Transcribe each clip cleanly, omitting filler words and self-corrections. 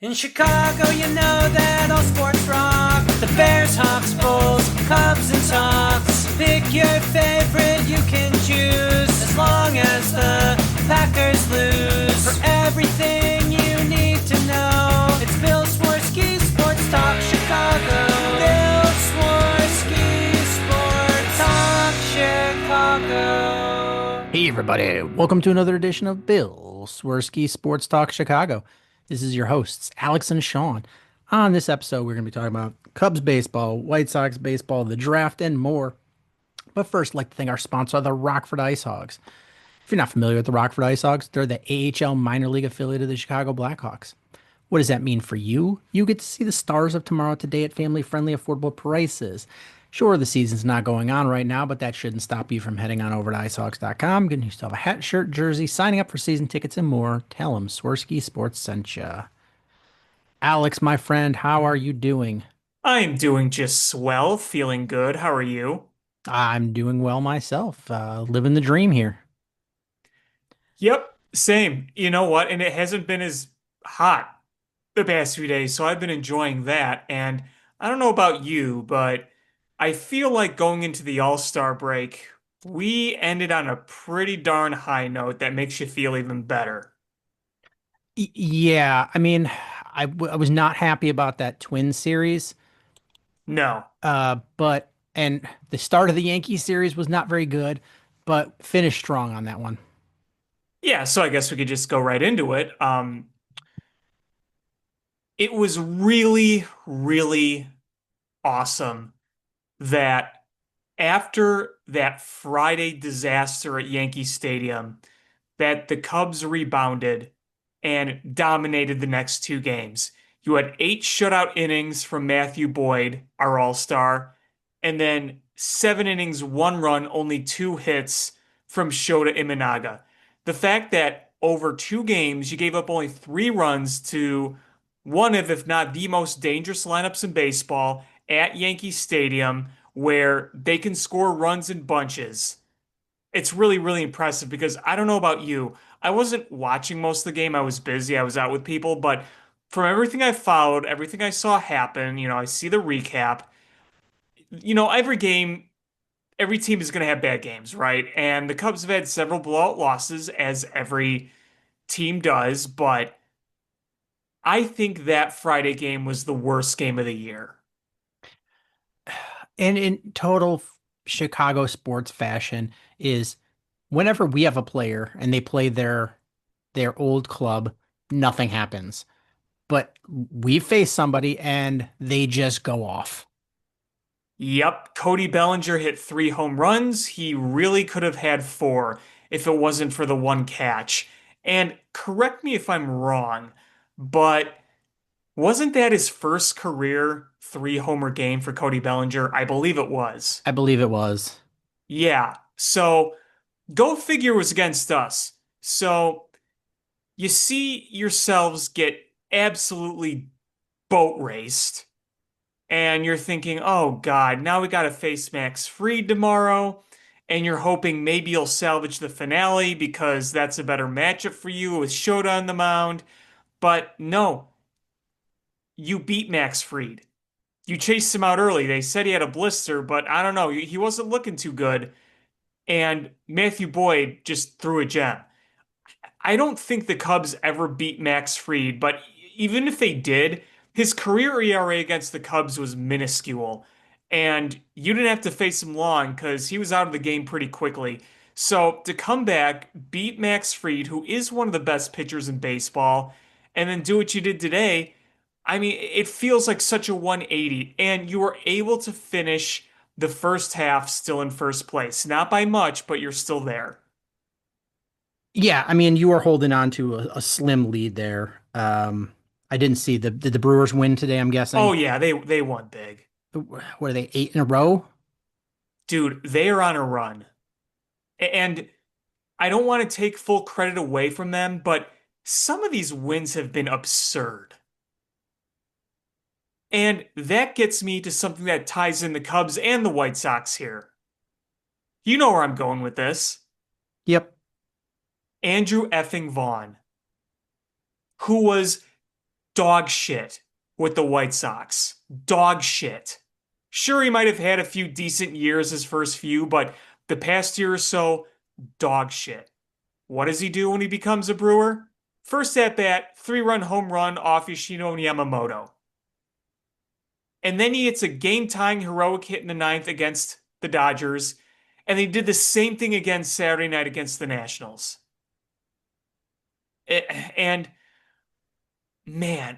In Chicago, you know that all sports rock. The Bears, Hawks, Bulls, Cubs, and Sox. Pick your favorite, you can choose. As long as the Packers lose. For everything you need to know, it's Bill Swerski Sports Talk Chicago. Bill Swerski Sports Talk Chicago. Hey everybody, welcome to another edition of Bill Swerski Sports Talk Chicago. This is your hosts, Alex and Sean. On this episode, we're going to be talking about Cubs baseball, White Sox baseball, the draft, and more. But first, I'd like to thank our sponsor, the Rockford Ice Hogs. If you're not familiar with the Rockford Ice Hogs, they're the AHL minor league affiliate of the Chicago Blackhawks. What does that mean for you? You get to see the stars of tomorrow today at family-friendly, affordable prices. Sure, the season's not going on right now, but that shouldn't stop you from heading on over to icehawks.com, getting yourself a hat, shirt, jersey, signing up for season tickets, and more. Tell them Swerski Sports sent ya. Alex, my friend, how are you doing? I'm doing just swell, feeling good. How are you? I'm doing well myself, living the dream here. Yep, same. You know what? And it hasn't been as hot the past few days, so I've been enjoying that. And I don't know about you, but I feel like going into the All-Star break, we ended on a pretty darn high note that makes you feel even better. Yeah, I mean, I was not happy about that Twin series. No. But and the start of the Yankee series was not very good, but finished strong on that one. Yeah, so I guess we could just go right into it. It was really, really awesome that after that Friday disaster at Yankee Stadium, that the Cubs rebounded and dominated the next two games. You had eight shutout innings from Matthew Boyd, our all-star, and then 7 innings, 1 run, only 2 hits from Shota Imanaga. The fact that over 2 games you gave up only 3 runs to one of, if not the most dangerous lineups in baseball at Yankee Stadium, where they can score runs in bunches. It's really, really impressive because I don't know about you. I wasn't watching most of the game. I was busy. I was out with people. But from everything I followed, everything I saw happen, I see the recap. Every game, every team is going to have bad games, right? And the Cubs have had several blowout losses, as every team does. But I think that Friday game was the worst game of the year. And in total Chicago sports fashion is whenever we have a player and they play their old club, nothing happens. But we face somebody and they just go off. Yep, Cody Bellinger hit 3 home runs. He really could have had four if it wasn't for the one catch. And correct me if I'm wrong, but wasn't that his first career 3 homer game for Cody Bellinger? I believe it was. I believe it was. Yeah, so go figure it was against us. So you see yourselves get absolutely boat raced. And you're thinking, oh God, now we got to face Max Fried tomorrow. And you're hoping maybe you'll salvage the finale because that's a better matchup for you with Shota on the mound. But no, you beat Max Fried. You chased him out early. They said he had a blister, but I don't know. He wasn't looking too good. And Matthew Boyd just threw a gem. I don't think the Cubs ever beat Max Fried, but even if they did, his career ERA against the Cubs was minuscule. And you didn't have to face him long because he was out of the game pretty quickly. So to come back, beat Max Fried, who is one of the best pitchers in baseball, and then do what you did today, I mean, it feels like such a 180. And you were able to finish the first half still in first place. Not by much, but you're still there. Yeah, I mean, you were holding on to a slim lead there. I didn't see did the Brewers win today, I'm Oh guessing. yeah, they won big. What are they, eight in a row? Dude, they are on a run. And I don't want to take full credit away from them, but some of these wins have been absurd. And that gets me to something that ties in the Cubs and the White Sox here. You know where I'm going with this. Yep. Andrew effing Vaughn, who was dog shit with the White Sox. Dog shit. Sure, he might have had a few decent years his first few, but the past year or so, dog shit. What does he do when he becomes a Brewer? First at bat, 3-run home run off Yoshino Yamamoto. And then he hits a game-tying heroic hit in the ninth against the Dodgers. And they did the same thing again Saturday night against the Nationals. And man,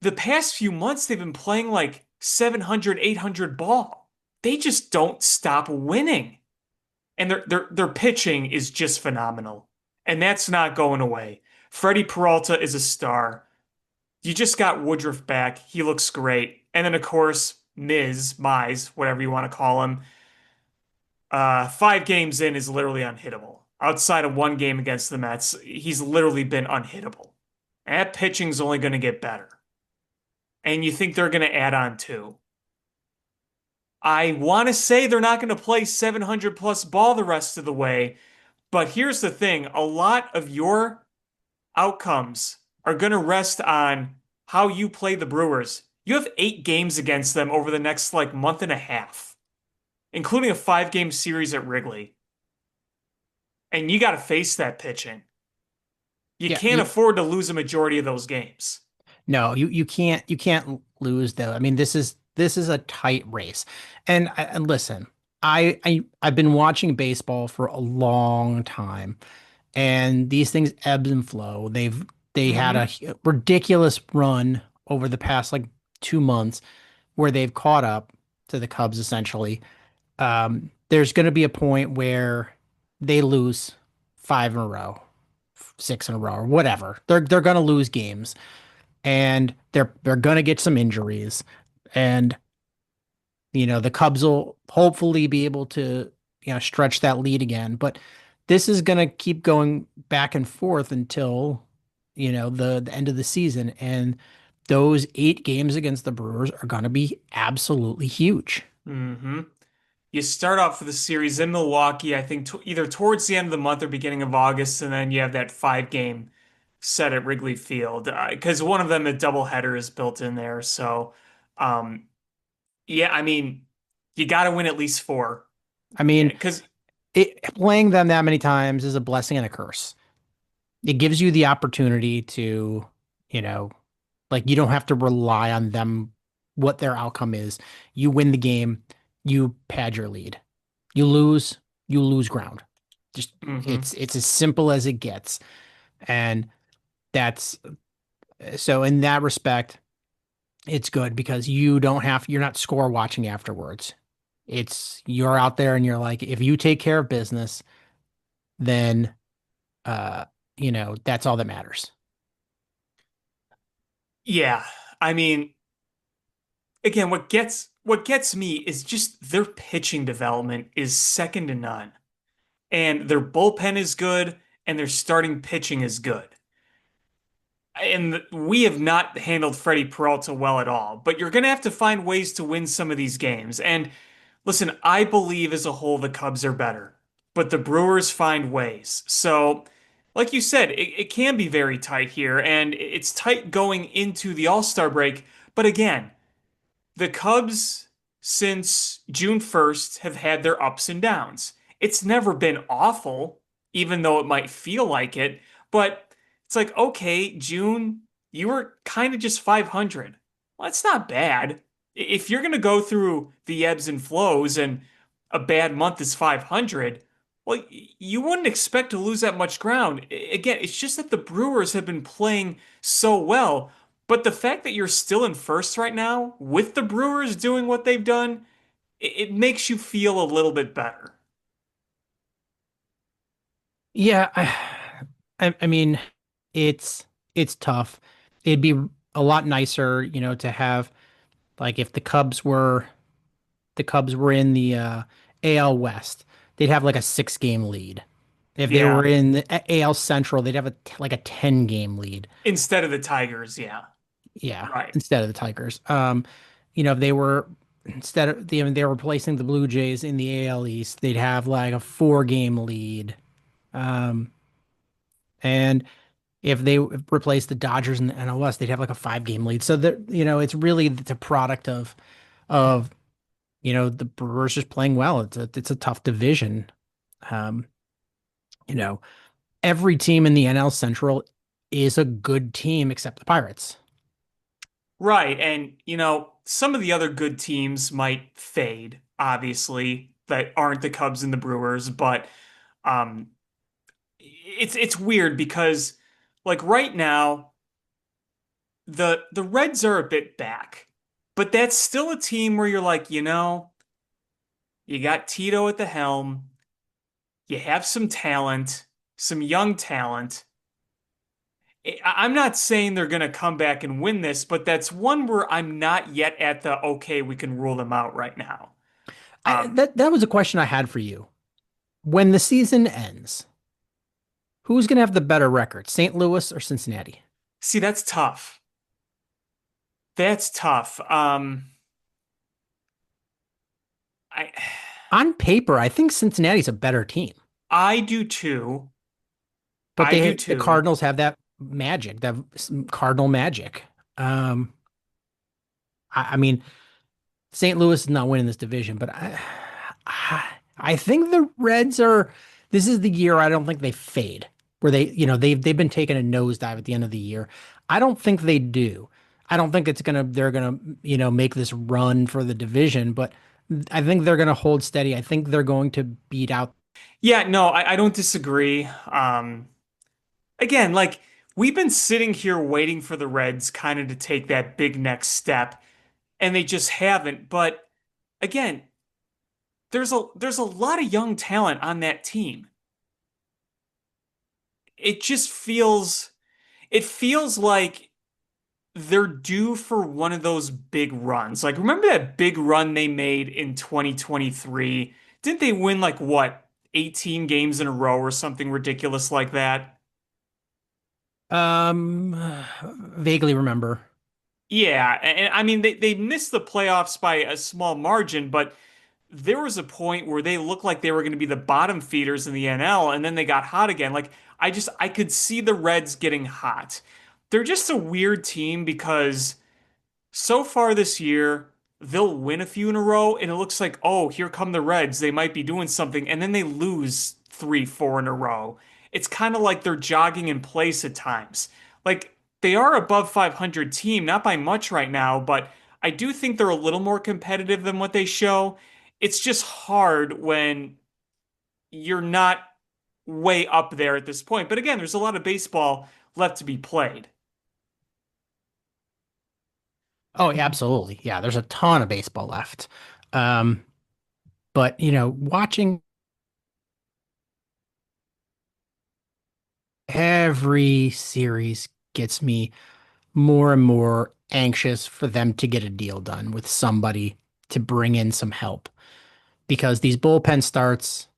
the past few months they've been playing like 700, 800 ball. They just don't stop winning. And their pitching is just phenomenal. And that's not going away. Freddie Peralta is a star. You just got Woodruff back. He looks great. And then, of course, Mize, whatever you want to call him, 5 games in is literally unhittable. Outside of one game against the Mets, he's literally been unhittable. And that pitching's only going to get better. And you think they're going to add on too. I want to say they're not going to play 700 plus ball the rest of the way, but here's the thing, a lot of your outcomes are going to rest on how you play the Brewers. You have 8 games against them over the next like month and a half, including a 5-game series at Wrigley. And you got to face that pitching. You Yeah, can't afford to lose a majority of those games. no, you can't lose though. I mean, this is a tight race. And listen, I've been watching baseball for a long time, and these things ebb and flow. They had a Hmm. ridiculous run over the past like 2 months where they've caught up to the Cubs essentially. There's going to be a point where they lose 5 in a row, 6 in a row, or whatever. They're going to lose games, and they're going to get some injuries, and the Cubs will hopefully be able to stretch that lead again. But this is going to keep going back and forth until the end of the season, and those 8 games against the Brewers are going to be absolutely huge. Hmm. You start off with the series in Milwaukee, I think either towards the end of the month or beginning of August, and then you have that 5-game set at Wrigley Field because one of them, a doubleheader, is built in there. So, um, yeah, I mean, you got to win at least 4. I Yeah, mean, because playing them that many times is a blessing and a curse. It gives you the opportunity to, you know, like you don't have to rely on them, what their outcome is. You win the game, you pad your lead. You lose, you lose ground. Just it's as simple as it gets. And that's so in that respect, it's good because you're not score watching afterwards. You're out there and you're like, if you take care of business, then uh, that's all that matters. yeah, I mean, again, what gets me is just their pitching development is second to none, and their bullpen is good, and their starting pitching is good. And we have not handled Freddie Peralta well at all, but you're going to have to find ways to win some of these games. And listen, I believe as a whole the Cubs are better, but the Brewers find ways. So, like you said, it can be very tight here, and it's tight going into the All-Star break. But again, the Cubs, since June 1st, have had their ups and downs. It's never been awful, even though it might feel like it. But it's like, okay, June, you were kind of just 500. Well, that's not bad. If you're going to go through the ebbs and flows and a bad month is 500, well, you wouldn't expect to lose that much ground. Again, it's just that the Brewers have been playing so well. But the fact that you're still in first right now, with the Brewers doing what they've done, it makes you feel a little bit better. Yeah, I mean, it's it's tough. It'd be a lot nicer, to have like if the Cubs were in the AL West, they'd have like a 6 game lead. If they were Yeah. in the AL Central, they'd have like a 10 game lead. Instead of the Tigers, yeah. Yeah, Right. instead of the Tigers. If they were instead of they were replacing the Blue Jays in the AL East, they'd have like a 4 game lead. Um, and If they replace the Dodgers in the NL West, they'd have like a 5 game lead. So that it's really the product of the Brewers just playing well. It's a tough division. Um, you know, every team in the NL Central is a good team except the Pirates. Right. And, some of the other good teams might fade, obviously, that aren't the Cubs and the Brewers, but um it's weird because like right now the Reds are a bit back. But that's still a team where you're like, you got Tito at the helm, you have some talent, some young talent. I'm not saying they're going to come back and win this, but that's one where I'm not yet at the okay, we can rule them out right now. Um, That was a question I had for you. When the season ends, who's going to have the better record, St. Louis or Cincinnati? See, that's tough. That's tough. I On paper, I think Cincinnati's a better team, I do too. but I do the too. Cardinals have that magic, that Cardinal magic. Um, I mean, St. Louis is not winning this division, but I think the Reds are. This is the year I don't think they fade, where they've been taking a nosedive at the end of the year. I don't think they do. I don't think they're gonna make this run for the division, but I think they're gonna hold steady. I think they're going to beat out. Yeah, no, I don't disagree. Again, like we've been sitting here waiting for the Reds kind of to take that big next step, and they just haven't. But again, there's a lot of young talent on that team. It just feels like they're due for one of those big runs. Like remember that big run they made in 2023? Didn't they win like what, 18 games in a row or something ridiculous like that? Um, Vaguely remember. Yeah, and I mean they missed the playoffs by a small margin, but there was a point where they looked like they were going to be the bottom feeders in the NL, and then they got hot again. Like I could see the Reds getting hot. They're just a weird team because so far this year, they'll win a few in a row, and it looks like, oh, here come the Reds. They might be doing something, and then they lose three, four in a row. It's kind of like they're jogging in place at times. Like they are above 500 team, not by much right now, but I do think they're a little more competitive than what they show. It's just hard when you're not way up there at this point. But again, there's a lot of baseball left to be played. Oh, yeah, absolutely. Yeah, there's a ton of baseball left. Um, but watching every series gets me more and more anxious for them to get a deal done with somebody to bring in some help because these bullpen starts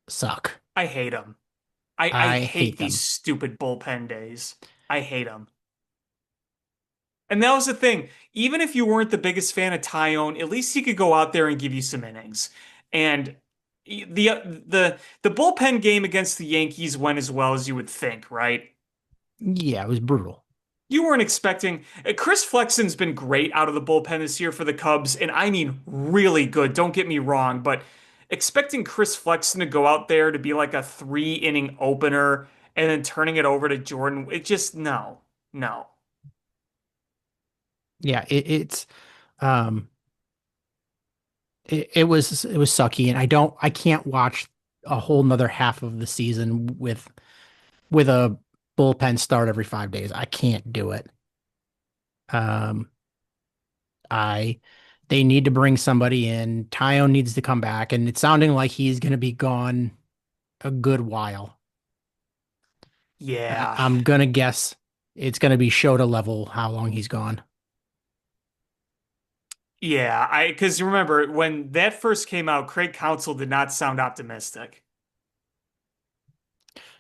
suck. I hate them. I I hate hate these them. stupid bullpen days. I hate them. And that was the thing. Even if you weren't the biggest fan of Tyone, at least he could go out there and give you some innings. And the bullpen game against the Yankees went as well as you would think, right? Yeah, it was brutal. You weren't expecting. Chris Flexen's been great out of the bullpen this year for the Cubs, and I mean really good. Don't get me wrong, but expecting Chris Flexen to go out there to be like a 3 inning opener and then turning it over to Jordan, it just no, no. Yeah, um it was sucky, and I can't watch a whole nother half of the season with a bullpen start every 5 days. I can't do it. Um, I They need to bring somebody in. Tyone needs to come back, and it's sounding like he's going to be gone a good while. Yeah. I'm gonna guess it's going to be Shota level how long he's gone. Yeah, because remember when that first came out, Craig Counsell did not sound optimistic.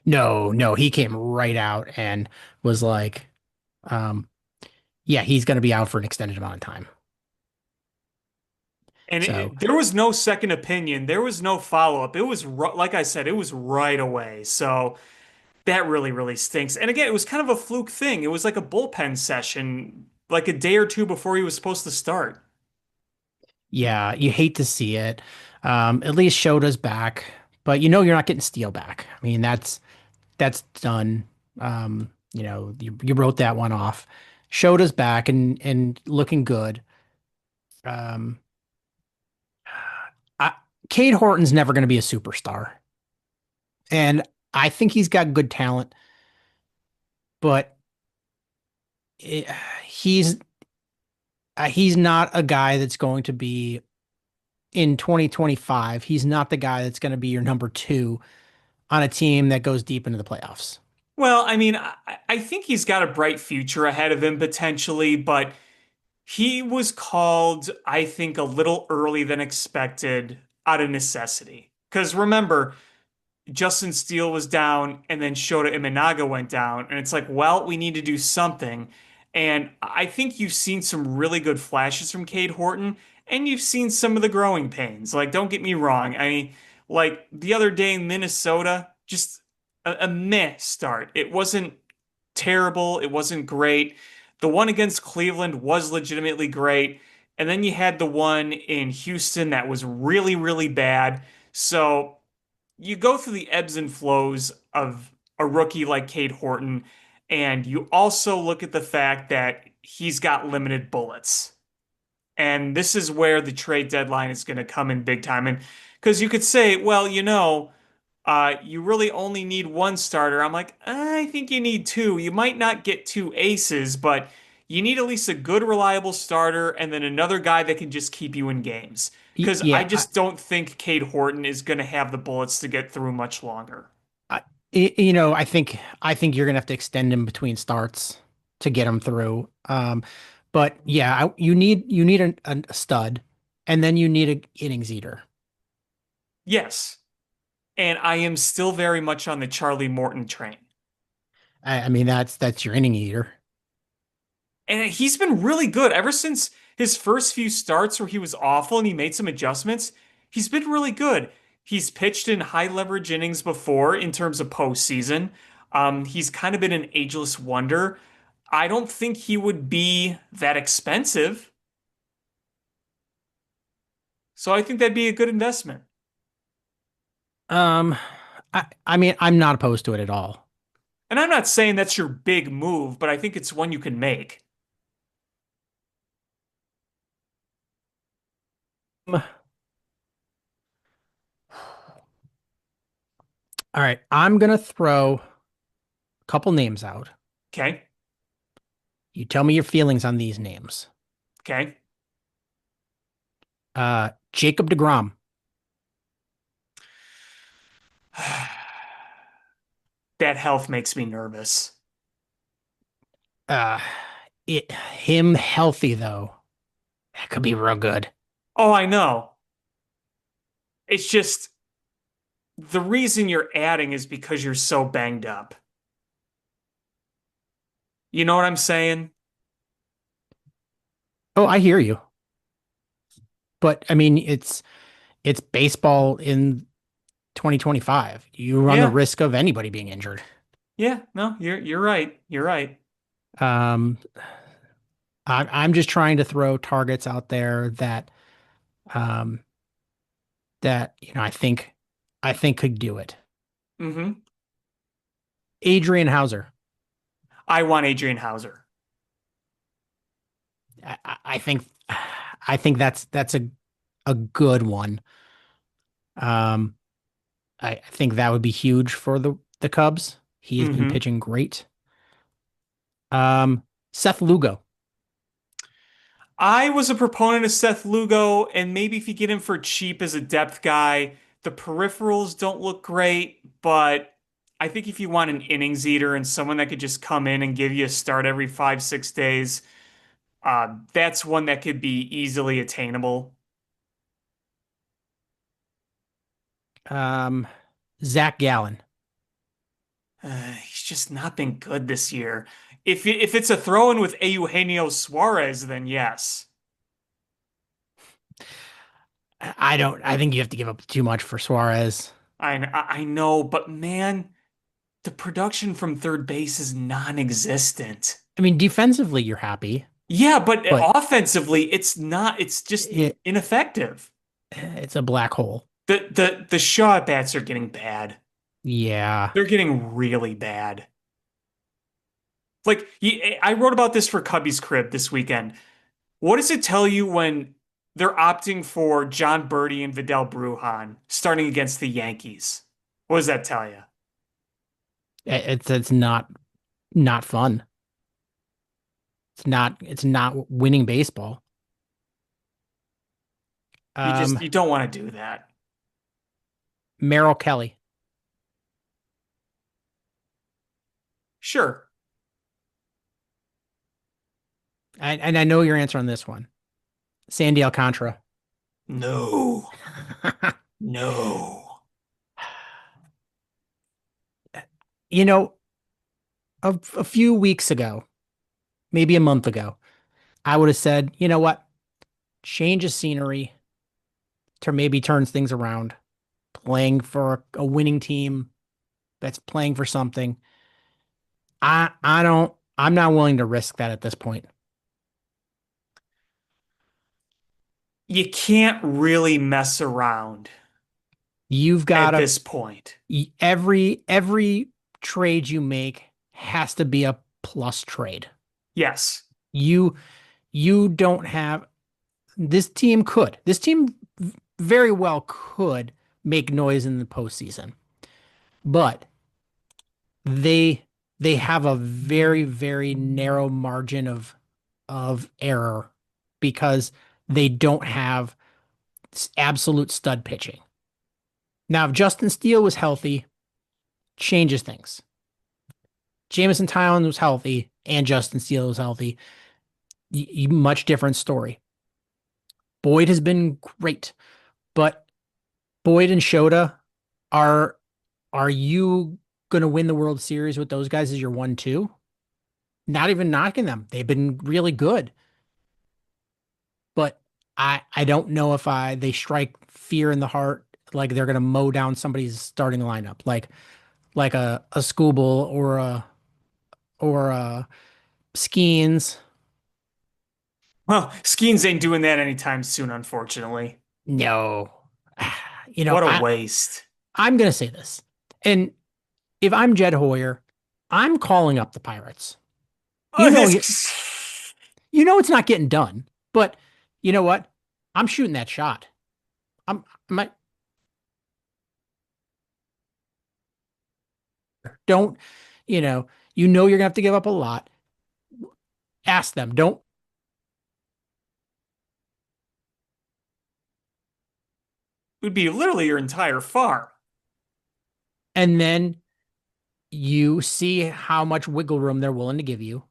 No, no, he came right out and was like, um, yeah, he's going to be out for an extended amount of time. And So, there was no second opinion. There was no follow-up. It was like I said, it was right away. So That really, really stinks. And again, it was kind of a fluke thing. It was like a bullpen session, like a day or two before he was supposed to start. Yeah, you hate to see it. At least Shota's back, but you know you're not getting Steele back. I mean, that's done. You wrote that one off. Shota's back and looking good. Um, I, Cade Horton's never going to be a superstar, and I think he's got good talent, but it, he's he's not a guy that's going to be in 2025. He's not the guy that's going to be your number two on a team that goes deep into the playoffs. Well, I mean, I think he's got a bright future ahead of him potentially, but he was called, I think, a little early than expected out of necessity. Because remember, Justin Steele was down and then Shota Imanaga went down. And it's like, well, we need to do something. And I think you've seen some really good flashes from Cade Horton and you've seen some of the growing pains. Like, don't get me wrong. I mean, like the other day in Minnesota, just a meh start. It wasn't terrible. It wasn't great. The one against Cleveland was legitimately great. And then you had the one in Houston that was really, really bad. So you go through the ebbs and flows of a rookie like Cade Horton, and you also look at the fact that he's got limited bullets. And this is where the trade deadline is going to come in big time. And because you could say, well, you really only need one starter. I'm like, I think you need two. You might not get two aces, but you need at least a good, reliable starter and then another guy that can just keep you in games. Because I Yeah, just don't think Cade Horton is going to have the bullets to get through much longer. I think you're gonna have to extend him between starts to get him through. But yeah, you need a stud, and then you need a innings eater. Yes. And I am still very much on the Charlie Morton train. I mean that's your inning eater. And he's been really good ever since his first few starts where he was awful and he made some adjustments. He's been really good. He's pitched in high leverage innings before in terms of postseason. He's kind of been an ageless wonder. I don't think he would be that expensive. So I think that'd be a good investment. Um, I mean I'm not opposed to it at all. And I'm not saying that's your big move, but I think it's one you can make. All right, I'm gonna throw a couple names out. Okay. You tell me your feelings on these names. Okay. Jacob deGrom. That health makes me nervous. Uh, him healthy though, that could be real good. Oh, I know. It's just the reason you're adding is because you're so banged up. You know what I'm saying? Oh, I hear you. But I mean, it's baseball in 2025. You run the Yeah. risk of anybody being injured. Yeah. No, you're right. You're right. Um, I'm just trying to throw targets out there um, that I think could do it. Hmm. Adrian Hauser. I want Adrian Hauser. I think that's a good one. Um, I think that would be huge for the Cubs. He has been Hmm. pitching great. Seth Lugo. I was a proponent of Seth Lugo, and maybe if you get him for cheap as a depth guy, the peripherals don't look great, but I think if you want an innings eater and someone that could just come in and give you a start every 5, 6 days, that's one that could be easily attainable. Um, Zach Gallen. He's just not been good this year. If it's a throw-in with Eugenio Suarez, then yes. I think you have to give up too much for Suarez. I know, but man, the production from third base is non-existent. I mean, defensively, you're happy, Yeah, but but offensively, it's not. It's just ineffective. it's a black hole. The Shaw at bats are getting bad. Yeah. They're getting really bad. Like I wrote about this for Cubby's Crib this weekend. What does it tell you when they're opting for John Birdie and Vidal Brujan starting against the Yankees? What does that tell you? It's not fun. It's not winning baseball. You don't want to do that. Merrill Kelly. Sure. And I know your answer on this one. Sandy Alcantara. No. No. You know, a few weeks ago, maybe a month ago, I would have said, you know what? Change of scenery to maybe turns things around. Playing for a winning team that's playing for something. I'm not willing to risk that at this point. You can't really mess around You've got at to this point. every trade you make has to be a plus trade. Yes. You you don't have this team could. This team very well could make noise in the postseason. But they they have a very narrow margin of error because they don't have absolute stud pitching. Now, if Justin Steele was healthy, changes things. Jameson Tylen was healthy and Justin Steele was healthy. Much different story. Boyd has been great, but Boyd and Shota are are you going to win the World Series with those guys as your 1-2? Not even knocking them. They've been really good. But I don't know if they strike fear in the heart like they're going to mow down somebody's starting lineup like a Scooble or a Skeens. Well, Skeens ain't doing that anytime soon, unfortunately. No. You know, What a waste. I'm going to say this. And if I'm Jed Hoyer, I'm calling up the Pirates. Oh, You know, this... you know it's not getting done, but you know what? I'm shooting that shot. I'm my don't, you're gonna have to give up a lot. Ask them. Don't would be literally your entire farm. and then you see how much wiggle room they're willing to give you.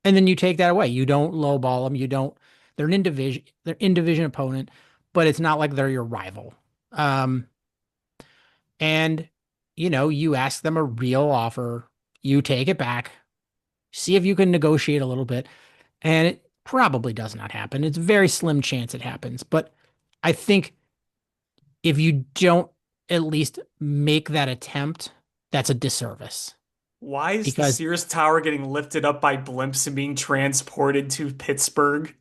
And then you take that away. You don't lowball them. You don't they're in division opponent, but it's not like they're your rival. Um, and you ask them a real offer, you take it back, see if you can negotiate a little bit, and it probably does not happen. It's a very slim chance it happens, but I think if you don't at least make that attempt, that's a disservice Why is the because Sears Tower getting lifted up by blimps and being transported to Pittsburgh?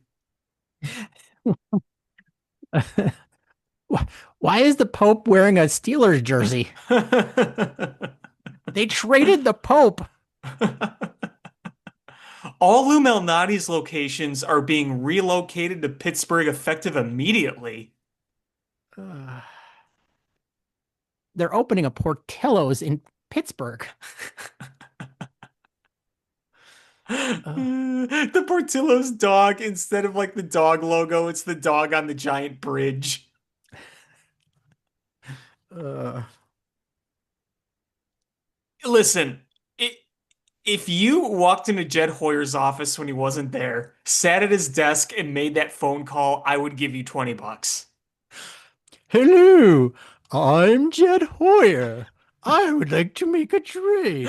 why is the Pope wearing a Steelers jersey? They traded the Pope. All Lou Malnati's locations are being relocated to Pittsburgh effective immediately. Uh, they're opening a Portillo's in Pittsburgh. Uh, The Portillo's dog, instead of like the dog logo, it's the dog on the giant bridge. uh, Listen, if you walked into Jed Hoyer's office when he wasn't there, sat at his desk and made that phone call, I would give you 20 bucks. Hello, I'm Jed Hoyer. I would like to make a trade.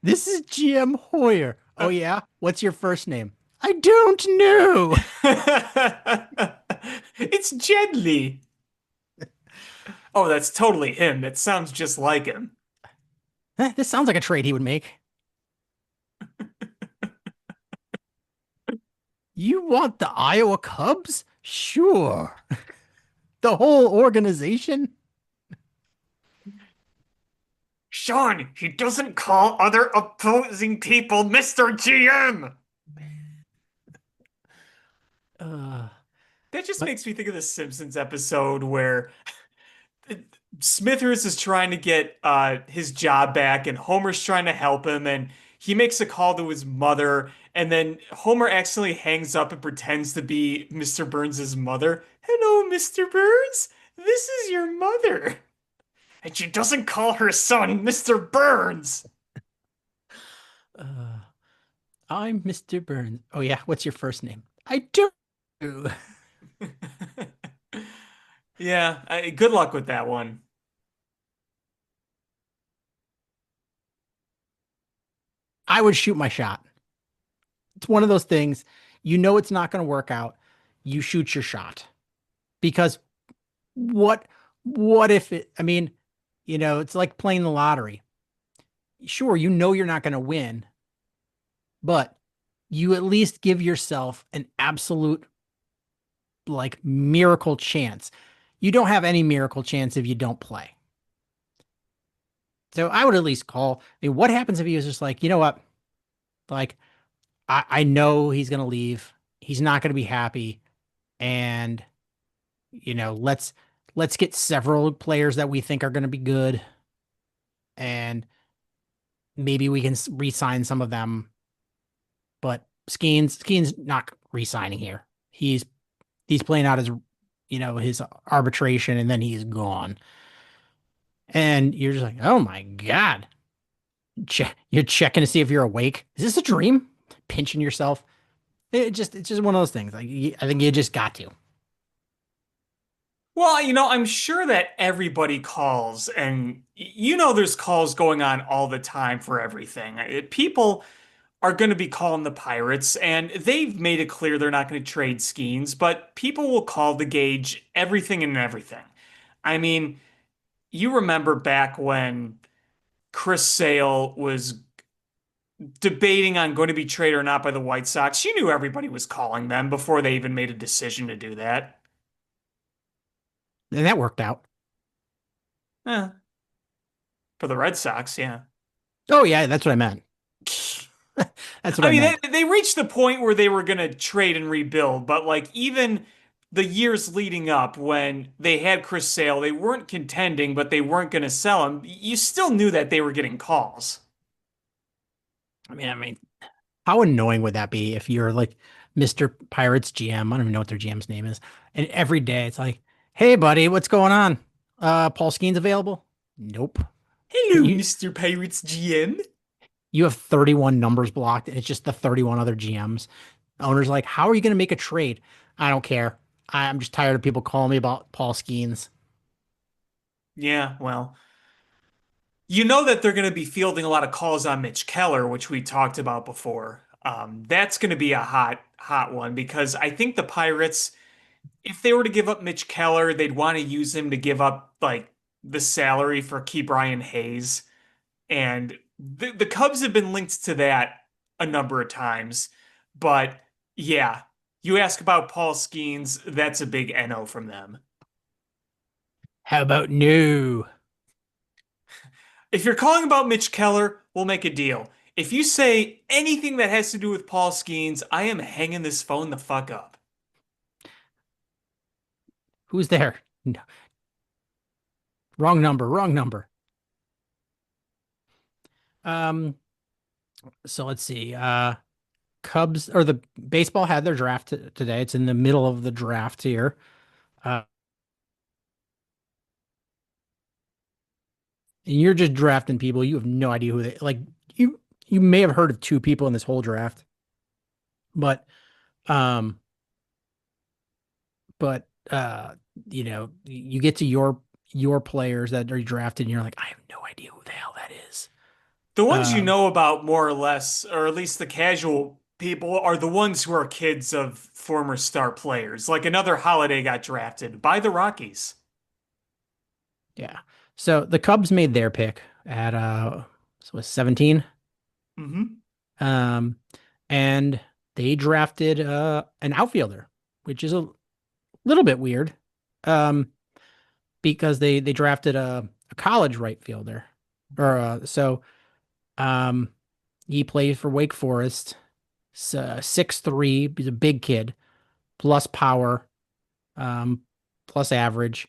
This is GM Hoyer. Oh yeah, what's your first name? I don't know. It's Jedley. Oh, that's totally him. That sounds just like him. This sounds like a trade he would make. You want the Iowa Cubs? Sure. The whole organization? Sean, he doesn't call other opposing people Mr. GM. Uh, That just but makes me think of the Simpsons episode where Smithers is trying to get his job back, and Homer's trying to help him, and he makes a call to his mother, and then Homer accidentally hangs up and pretends to be Mr. Burns' mother. Hello, Mr. Burns. This is your mother. And she doesn't call her son Mr. Burns. uh, I'm Mr. Burns. Oh yeah, what's your first name? I do. Yeah, good luck with that one. I would shoot my shot. It's one of those things, you know it's not going to work out. You shoot your shot. Because what what if it, I mean, it's like playing the lottery. Sure, you know you're not going to win, but you at least give yourself an absolute like miracle chance. You don't have any miracle chance if you don't play. So I would at least call. I mean, what happens if he was just like, you know what? Like, I know he's gonna leave. He's not gonna be happy. And, let's get several players that we think are gonna be good. And maybe we can re-sign some of them. But Skeen's not re-signing here. He's playing out his arbitration, and then he's gone. And you're just like, oh my God. You're checking to see if you're awake. Is this a dream? Pinching yourself. It's just one of those things. Like, I think you just got to. Well, I'm sure that everybody calls, and there's calls going on all the time for everything. People are going to be calling the Pirates, and they've made it clear they're not going to trade Skeens, but people will call to gauge everything and everything. I mean, you remember back when Chris Sale was debating on going to be traded or not by the White Sox. You knew everybody was calling them before they even made a decision to do that. And that worked out. Eh, for the Red Sox, yeah. Oh yeah, that's what I meant. That's what I I mean, meant. they reached the point where they were going to trade and rebuild, but like even the years leading up when they had Chris Sale, they weren't contending, but they weren't going to sell him. You still knew that they were getting calls. I mean, how annoying would that be if you're like Mr. Pirates GM? I don't even know what their GM's name is. And every day it's like, hey buddy, what's going on? Paul Skeen's available? Nope. Hello, You Mr. Pirates GM. you have 31 numbers blocked, and it's just the 31 other GMs. Owner's like, how are you going to make a trade? I don't care. I'm just tired of people calling me about Paul Skeens. Yeah, well, you know that they're going to be fielding a lot of calls on Mitch Keller, which we talked about before. That's going to be a hot one because I think the Pirates, if they were to give up Mitch Keller, they'd want to use him to give up like the salary for Key Brian Hayes. And the Cubs have been linked to that a number of times. But yeah, you ask about Paul Skeens, that's a big NO from them. How about no? If you're calling about Mitch Keller, we'll make a deal. If you say anything that has to do with Paul Skeens, I am hanging this phone the fuck up. Who's there? No. Wrong number. Wrong number. Um. So let's see. Cubs or the baseball had their draft today. It's in the middle of the draft here. Uh, and you're just drafting people. You have no idea who they like. You may have heard of two people in this whole draft, but um, but you get to your players that are drafted, and you're like, I have no idea who the hell that is. The ones you Um, know about more or less, or at least the casual people, are the ones who are kids of former star players. Like another Holiday got drafted by the Rockies. Yeah. So the Cubs made their pick at so it was 17. Hmm. Um, and they drafted an outfielder, which is a little bit weird. Um, because they drafted a college right fielder. Or um he played for Wake Forest. 6'3", he's a big kid, plus power, um, plus average.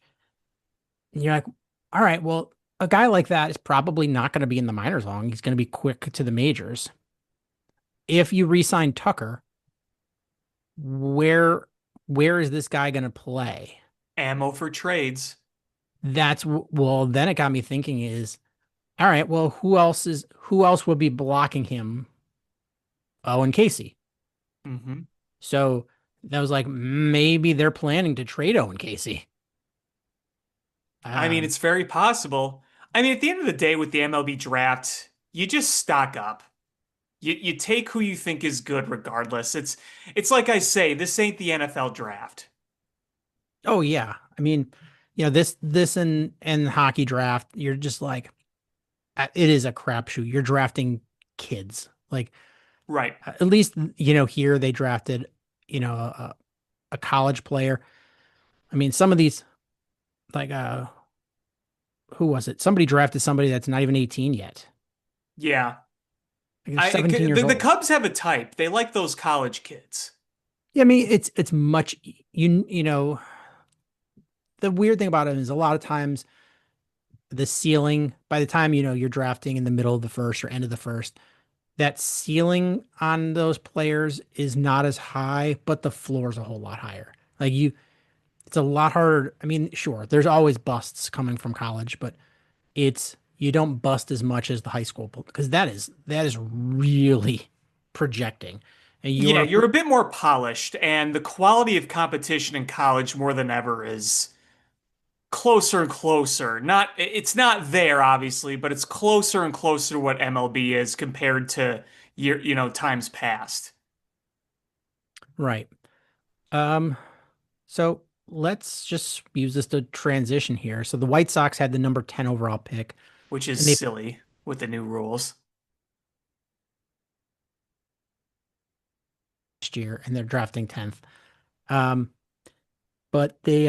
And you're like, all right, well, a guy like that is probably not going to be in the minors long. He's going to be quick to the majors. If you re-sign Tucker, where where is this guy going to play? Ammo for trades. Well, then it got me thinking is, all right, well, who else would be blocking him? Oh, and Casey. Hmm. So that was like maybe they're planning to trade Owen Casey. I mean, Um, it's very possible. I mean, at the end of the day, with the MLB draft, you just stock up. You take who you think is good regardless. It's like I say, this ain't the NFL draft. oh yeah. I mean, this and hockey draft, you're just like it is a crapshoot. You're drafting kids. Like Right. at least here they drafted a college player. I mean, some of these like who was it? Somebody drafted somebody that's not even 18 yet. Yeah. Like they're 17 years The old. Cubs have a type. They like those college kids. Yeah, I mean, it's much you know the weird thing about it is a lot of times the ceiling by the time you're drafting in the middle of the first or end of the first, that ceiling on those players is not as high, but the floor is a whole lot higher. Like it's a lot harder. I mean, sure, there's always busts coming from college, but you don't bust as much as the high school because that is really projecting. And Yeah, you're you're a bit more polished, and the quality of competition in college more than ever is closer and closer. It's not there, obviously, but it's closer and closer to what MLB is compared to times past, right. Um, so let's just use this to transition here. So the White Sox had the number 10 overall pick, which is and they silly with the new rules. last year, and they're drafting 10th. Um, but they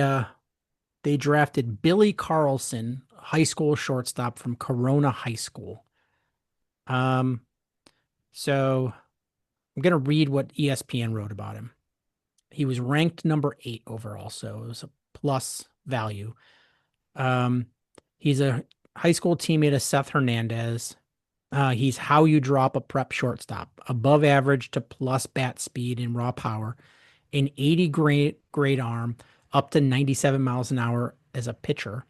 drafted Billy Carlson, high school shortstop from Corona High School. Um, so I'm gonna read what ESPN wrote about him. He was ranked number 8 overall, so it was a plus value. Um, he's a high school teammate of Seth Hernandez. He's how you drop a prep shortstop, above average to plus bat speed and raw power, an 80 grade arm, up to 97 miles an hour as a pitcher,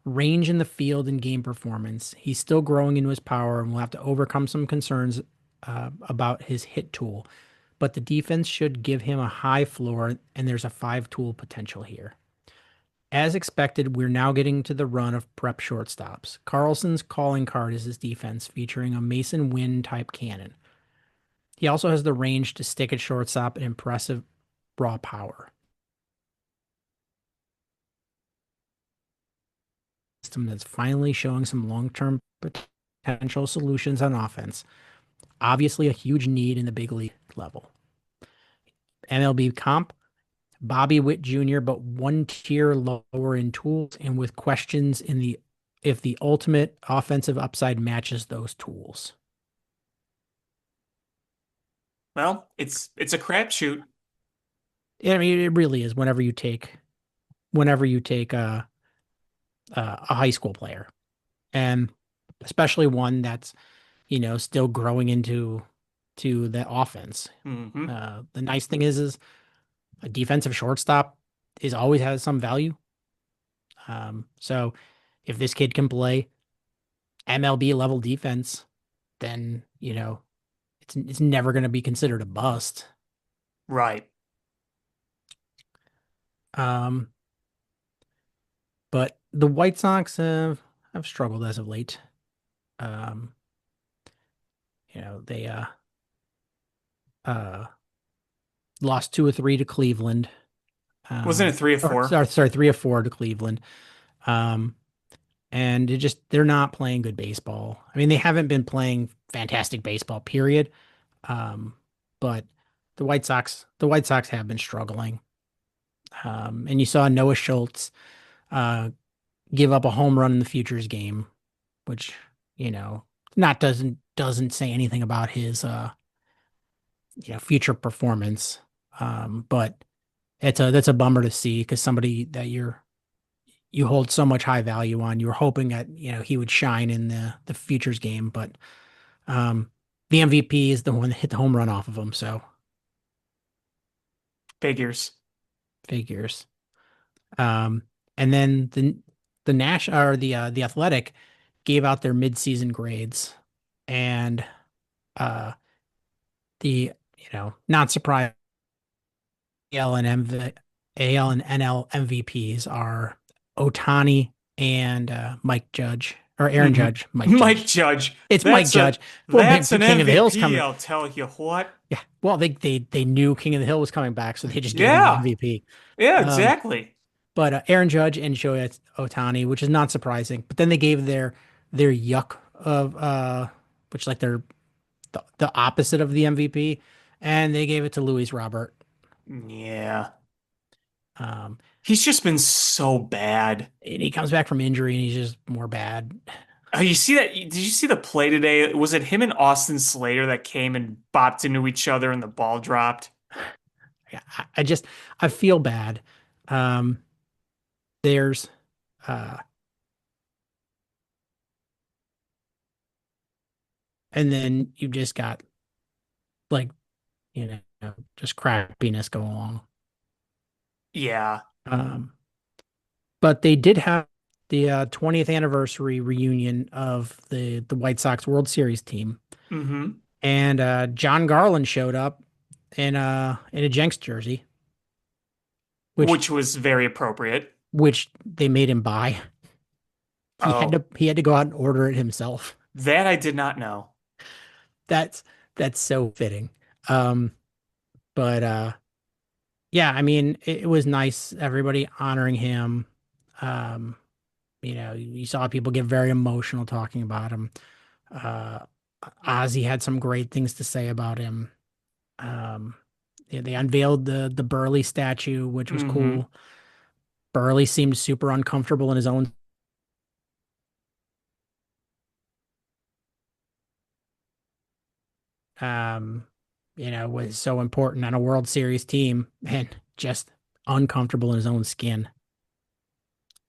range in the field and game performance. He's still growing into his power and will have to overcome some concerns about his hit tool, but the defense should give him a high floor, and there's a 5 tool potential here. As expected, we're now getting to the run of prep shortstops. Carlson's calling card is his defense, featuring a Mason Wynn type cannon. He also has the range to stick at shortstop and impressive raw power. System that's finally showing some long-term potential solutions on offense. Obviously, a huge need in the big league level. MLB comp, Bobby Witt Jr., but one tier lower in tools and with questions in the if the ultimate offensive upside matches those tools. Well, it's a crapshoot. I mean, it really is whenever you take a high school player, and especially one that's still growing to the offense. Hmm. The nice thing is a defensive shortstop is always has some value. So if this kid can play MLB level defense, then it's never going to be considered a bust. Right. Um, but the White Sox have struggled as of late. Um, they uh lost 2 or 3 to Cleveland. Wasn't it three or Or four? sorry, 3 or 4 to Cleveland. Um, and they're not playing good baseball. I mean, they haven't been playing fantastic baseball, period. Um, but the White Sox have been struggling. And you saw Noah Schultz uh, give up a home run in the futures game, which you know not doesn't say anything about his future performance. But that's a bummer to see because somebody that you hold so much high value on. You were hoping that he would shine in the futures game, but um, the MVP is the one that hit the home run off of him. So Figures. figures. Um, and then the Nash or the Athletic gave out their midseason grades, and uh, the not surprised AL and MV, AL and NL MVPs are Otani and Mike Judge or Aaron Hmm. Judge, Mike Mike Judge. Judge. It's Mike Judge. Well, That's an King of the Hill's MVP, coming. I'll tell you what. Yeah. Well, they knew King of the Hill was coming back, so they just gave him the Yeah. MVP. Yeah, Um, exactly. but Aaron Judge and Shohei Otani, which is not surprising. But then they gave their yuck of which like the opposite of the MVP, and they gave it to Luis Robert. Yeah. Um, He's just been so bad. and he comes back from injury and he's just more bad. Oh, you see that? Did you see the play today? Was it him and Austin Slater that came and bopped into each other and the ball dropped? I feel bad. Um, there's uh, and then you just got like just crappiness go along. Yeah. Um, but they did have the 20th anniversary reunion of the White Sox World Series team, Hmm. and John Garland showed up in a Jenks jersey, which Which was very appropriate. which they made him buy. Oh, He had to go out and order it himself. that I did not know. That's that's so fitting. Um, but yeah, I mean, it was nice. Everybody honoring him. Um, you saw people get very emotional talking about him. Uh, Ozzy had some great things to say about him. Um, they unveiled the Burley statue, which was Hmm. cool. Burley seemed super uncomfortable in his own. Um, was so important on a World Series team and just uncomfortable in his own skin.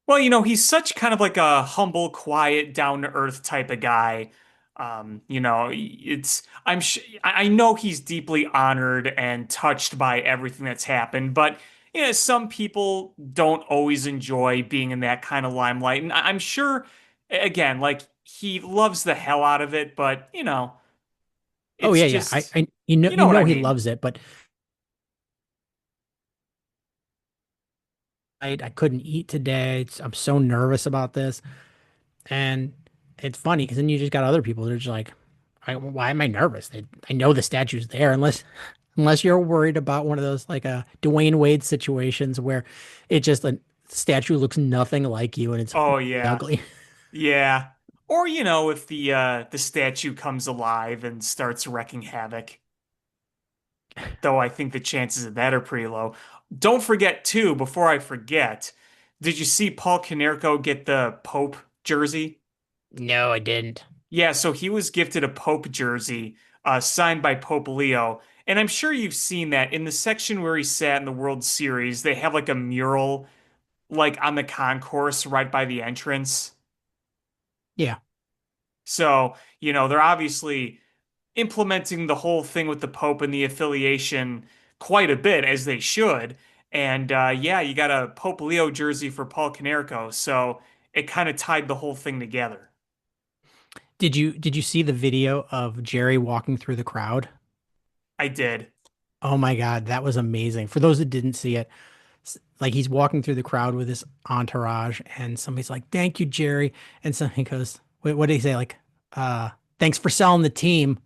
Well, he's such kind of like a humble, quiet, down to earth type of guy. I'm sure I know he's deeply honored and touched by everything that's happened, but some people don't always enjoy being in that kind of limelight. And I'm sure, again, like he loves the hell out of it, but Oh it's yeah, yeah. just, You you know what know I he mean. loves it, but I couldn't eat today. I'm so nervous about this. And it's funny because then you just got other people that are just like, why am I nervous? I know the statue's there unless you're worried about one of those like Dwayne Wade situations where it just a statue looks nothing like you and it's Oh really yeah. ugly. Yeah. Or if the statue comes alive and starts wreaking havoc. Though I think the chances of that are pretty low. Don't forget too, before I forget, did you see Paul Konerko get the Pope jersey? No, I didn't. Yeah, so he was gifted a Pope jersey signed by Pope Leo. And I'm sure you've seen that in the section where he sat in the World Series, they have like a mural like on the concourse right by the entrance. Yeah. So, they're obviously implementing the whole thing with the Pope and the affiliation quite a bit, as they should. And yeah, you got a Pope Leo jersey for Paul Konerko, so it kind of tied the whole thing together. Did you see the video of Jerry walking through the crowd? I did. Oh my God, that was amazing. For those that didn't see it, like he's walking through the crowd with his entourage, and somebody's like, "Thank you, Jerry," and somebody goes, "Wait, what did he say?" Like, uh, "Thanks for selling the team."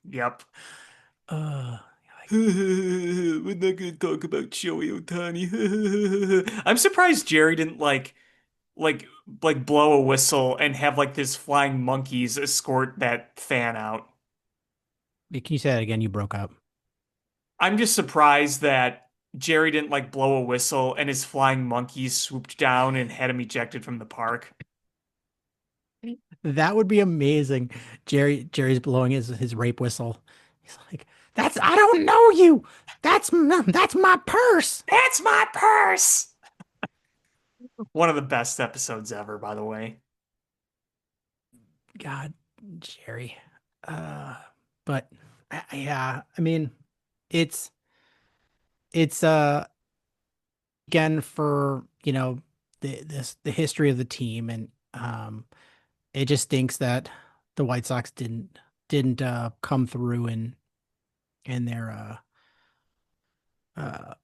Yep. Uh, We're not gonna talk about Shohei Ohtani. I'm surprised Jerry didn't like blow a whistle and have like this flying monkeys escort that fan out. Can you say that again? You broke up. I'm just surprised that Jerry didn't like blow a whistle and his flying monkeys swooped down and had him ejected from the park. That would be amazing. Jerry's blowing his rape whistle. He's like, "That's I don't know you. That's my purse." That's my purse. One of the best episodes ever, by the way. God, Jerry. Uh, but yeah, I mean, it's it's again for the history of the team, and it just stinks that the White Sox didn't come through in their uh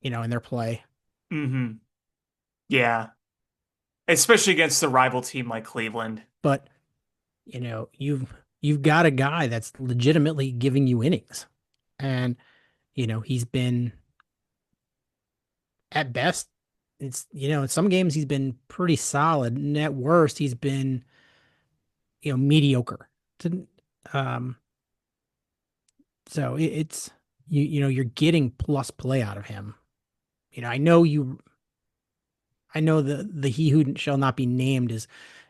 in their play. Hmm. Yeah. Especially against the rival team like Cleveland. But you've got a guy that's legitimately giving you innings, and he's been at best, in some games he's been pretty solid, and at worst he's been mediocre. To, um, so it's you're getting plus play out of him. I know the he who shall not be named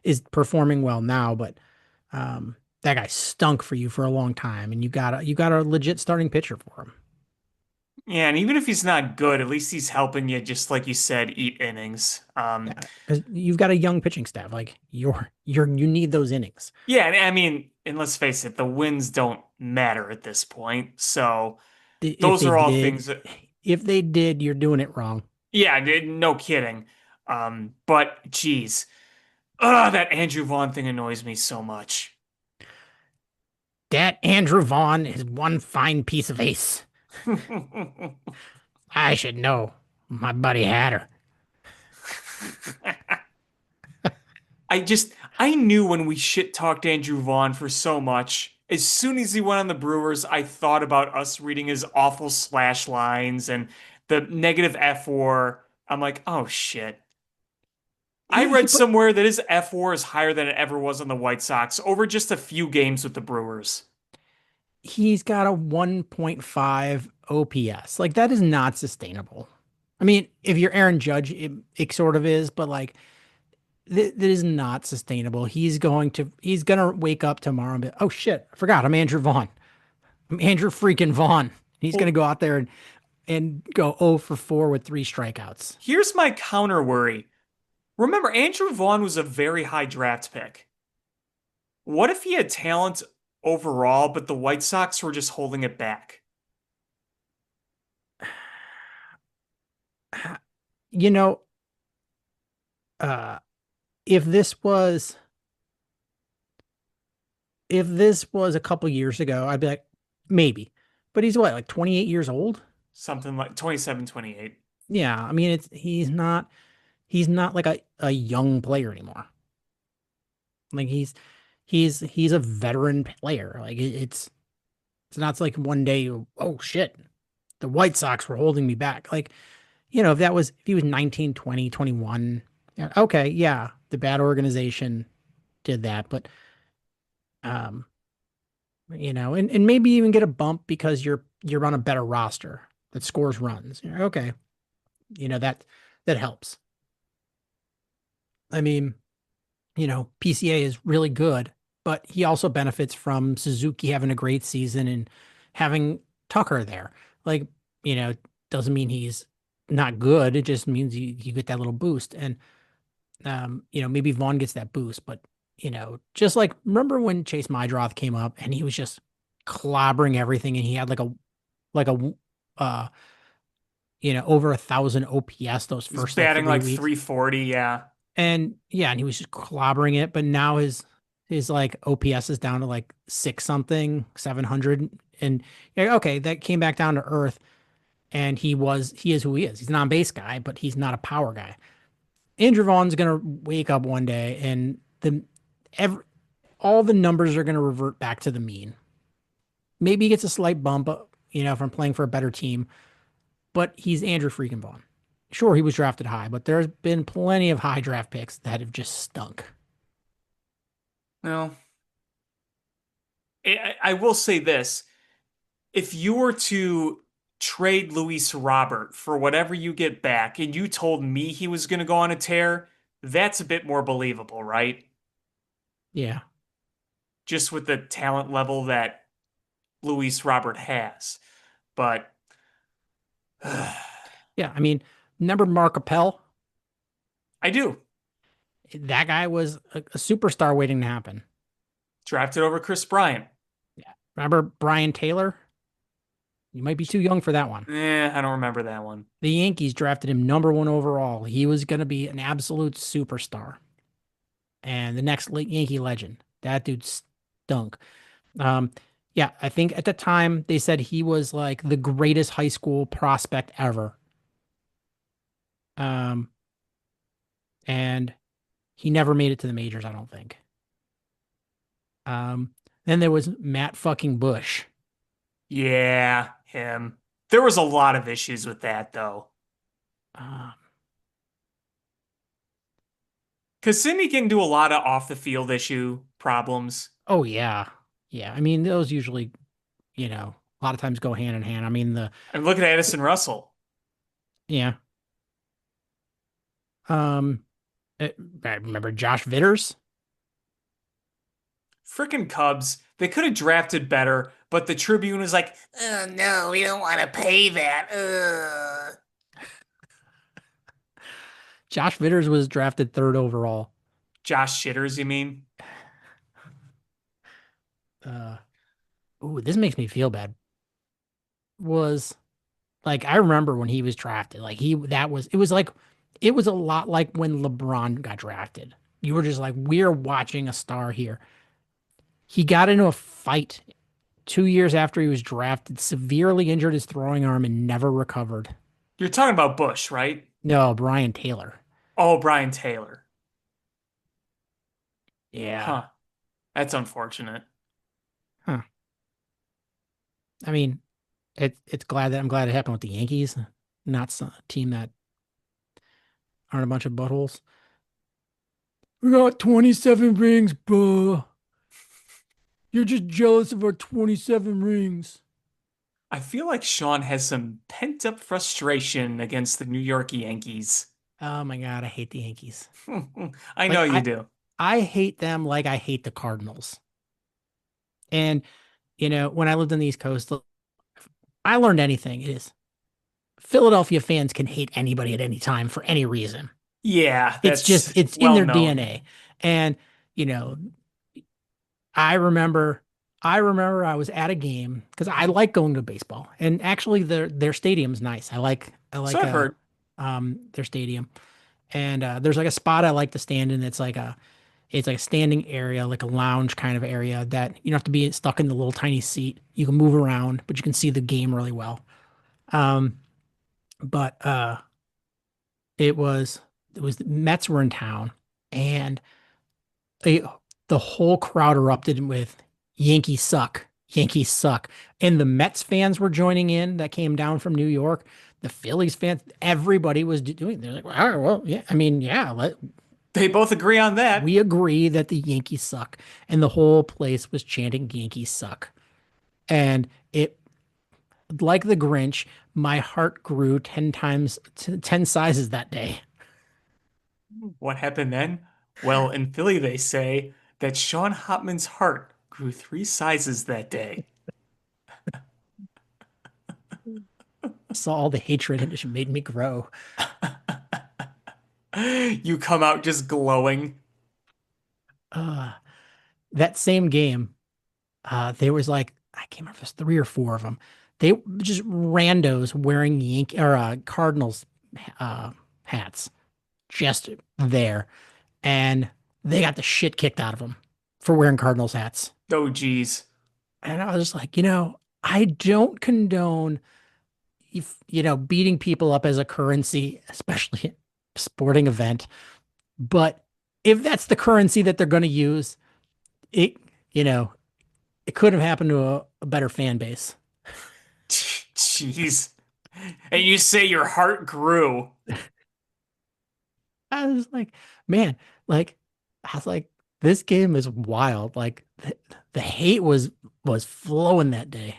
is performing well now, but that guy stunk for you for a long time, and you got a legit starting pitcher for him. Yeah, and even if he's not good, at least he's helping you, just like you said, eat innings. Yeah, 'cause you've got a young pitching staff. Like you need those innings. Yeah, and I mean, and let's face it, the wins don't matter at this point. So If those they are all did, things that, if they did, you're doing it wrong. yeah, no kidding. But geez, that Andrew Vaughn thing annoys me so much. That Andrew Vaughn is one fine piece of ace. I should know. My buddy had her. I knew when we shit talked Andrew Vaughn for so much. As soon as he went on the Brewers, I thought about us reading his awful slash lines and the negative F4. I'm like, oh shit. I He read put somewhere that his F4 is higher than it ever was on the White Sox over just a few games with the Brewers. he's got a 1.5 OPS. Like that is not sustainable. I mean, if you're Aaron Judge, it sort of is, but like that is not sustainable. He's gonna wake up tomorrow and be, oh shit, I forgot I'm Andrew Vaughn. I'm Andrew freaking Vaughn. He's gonna Well, go out there and go 0 for 4 with 3 strikeouts. here's my counter worry. Remember, Andrew Vaughn was a very high draft pick. What if he had talent overall, but the White Sox were just holding it back? You know, uh, if this was a couple years ago, I'd be like, maybe. But he's what, like 28 years old? Something like 27, 28. Yeah, I mean he's not like a young player anymore. Like he's a veteran player. Like it's not like one day, oh shit, the White Sox were holding me back. Like, if he was 19, 20, 21, yeah, okay, yeah, the bad organization did that, but um, and maybe even get a bump because you're on a better roster that scores runs. Okay, that helps. I mean, PCA is really good, but he also benefits from Suzuki having a great season and having Tucker there. Like, doesn't mean he's not good. It just means you get that little boost. And maybe Vaughn gets that boost, but just like remember when Chase Mydroth came up and he was just clobbering everything and he had like a uh over 1,000 OPS those He's first like batting three like weeks. 340, yeah. And yeah, and he was just clobbering it, but now his like OPS is down to like six something, 700. And okay, that came back down to earth. And he is who he is. He's an on-base guy, but he's not a power guy. Andrew Vaughn's gonna wake up one day and every all the numbers are gonna revert back to the mean. Maybe he gets a slight bump, from playing for a better team, but he's Andrew freaking Vaughn. Sure, he was drafted high, but there's been plenty of high draft picks that have just stunk. Well, I will say this. If you were to trade Luis Robert for whatever you get back, and you told me he was going to go on a tear, that's a bit more believable, right? Yeah. Just with the talent level that Luis Robert has. But Yeah. I mean, remember Mark Appel? I do. That guy was a superstar waiting to happen. Drafted over Chris Bryant. Yeah. Remember Brian Taylor? You might be too young for that one. I don't remember that one. The Yankees drafted him number one overall. He was going to be an absolute superstar and the next Yankee legend. That dude stunk. Um, yeah, I think at the time they said he was like the greatest high school prospect ever. Um, and he never made it to the majors, I don't think. Um, then there was Matt fucking Bush. Yeah, him. There was a lot of issues with that, though. Um, Because Sidney can do a lot of off the field issue problems. oh yeah, yeah. I mean, those usually, a lot of times go hand in hand. I mean, And look at Addison Russell. yeah. Um, I remember Josh Vitters. Frickin' Cubs. They could have drafted better, but the Tribune was like, oh no, we don't want to pay that. Ugh. Josh Vitters was drafted third overall. Josh Shitters, you mean? Uh, ooh, this makes me feel bad. Was like I remember when he was drafted. Like it was a lot like when LeBron got drafted. You were just like, we're watching a star here. He got into a fight 2 years after he was drafted, severely injured his throwing arm and never recovered. You're talking about Bush, right? No, Brian Taylor. Oh, Brian Taylor. Yeah. Huh. That's unfortunate. Huh. I mean, I'm glad it happened with the Yankees, not some team that aren't a bunch of buttholes. We got 27 rings, bro. You're just jealous of our 27 rings. I feel like Sean has some pent-up frustration against the New York Yankees. Oh my God, I hate the Yankees. I Like know you do. I hate them like I hate the Cardinals. And when I lived on the East Coast, I learned anything. It is Philadelphia fans can hate anybody at any time for any reason. Yeah, It's just that's it's in well their known. DNA. And you know, I remember I was at a game because I like going to baseball. And actually their stadium's nice. I So like I've heard. their stadium. And there's like a spot I like to stand in. It's like a standing area, like a lounge kind of area that you don't have to be stuck in the little tiny seat. You can move around, but you can see the game really well. Um, but it was the Mets were in town, and they, the whole crowd erupted with Yankees suck, Yankees suck, and the Mets fans were joining in that came down from New York. The Phillies fans, everybody was doing. They're like, all right, well, yeah, I mean, yeah, They both agree on that. we agree that the Yankees suck, and the whole place was chanting Yankees suck, and it like the Grinch, my heart grew 10 times, 10 sizes that day. What happened then? Well, in Philly, they say that Sean Hopman's heart grew 3 sizes that day. Saw all the hatred and it just made me grow. You come out just glowing. Uh, that same game, there was like, I can't remember if it was three or four of them. They just randos wearing Yankee or Cardinals uh, hats just there. And they got the shit kicked out of them for wearing Cardinals hats. Oh, geez. And I was just like, I don't condone if beating people up as a currency, especially at a sporting event. But if that's the currency that they're going to use, it you know it could have happened to a better fan base. Jeez. And you say your heart grew. I was like, man, like I was like, this game is wild. Like the hate was flowing that day.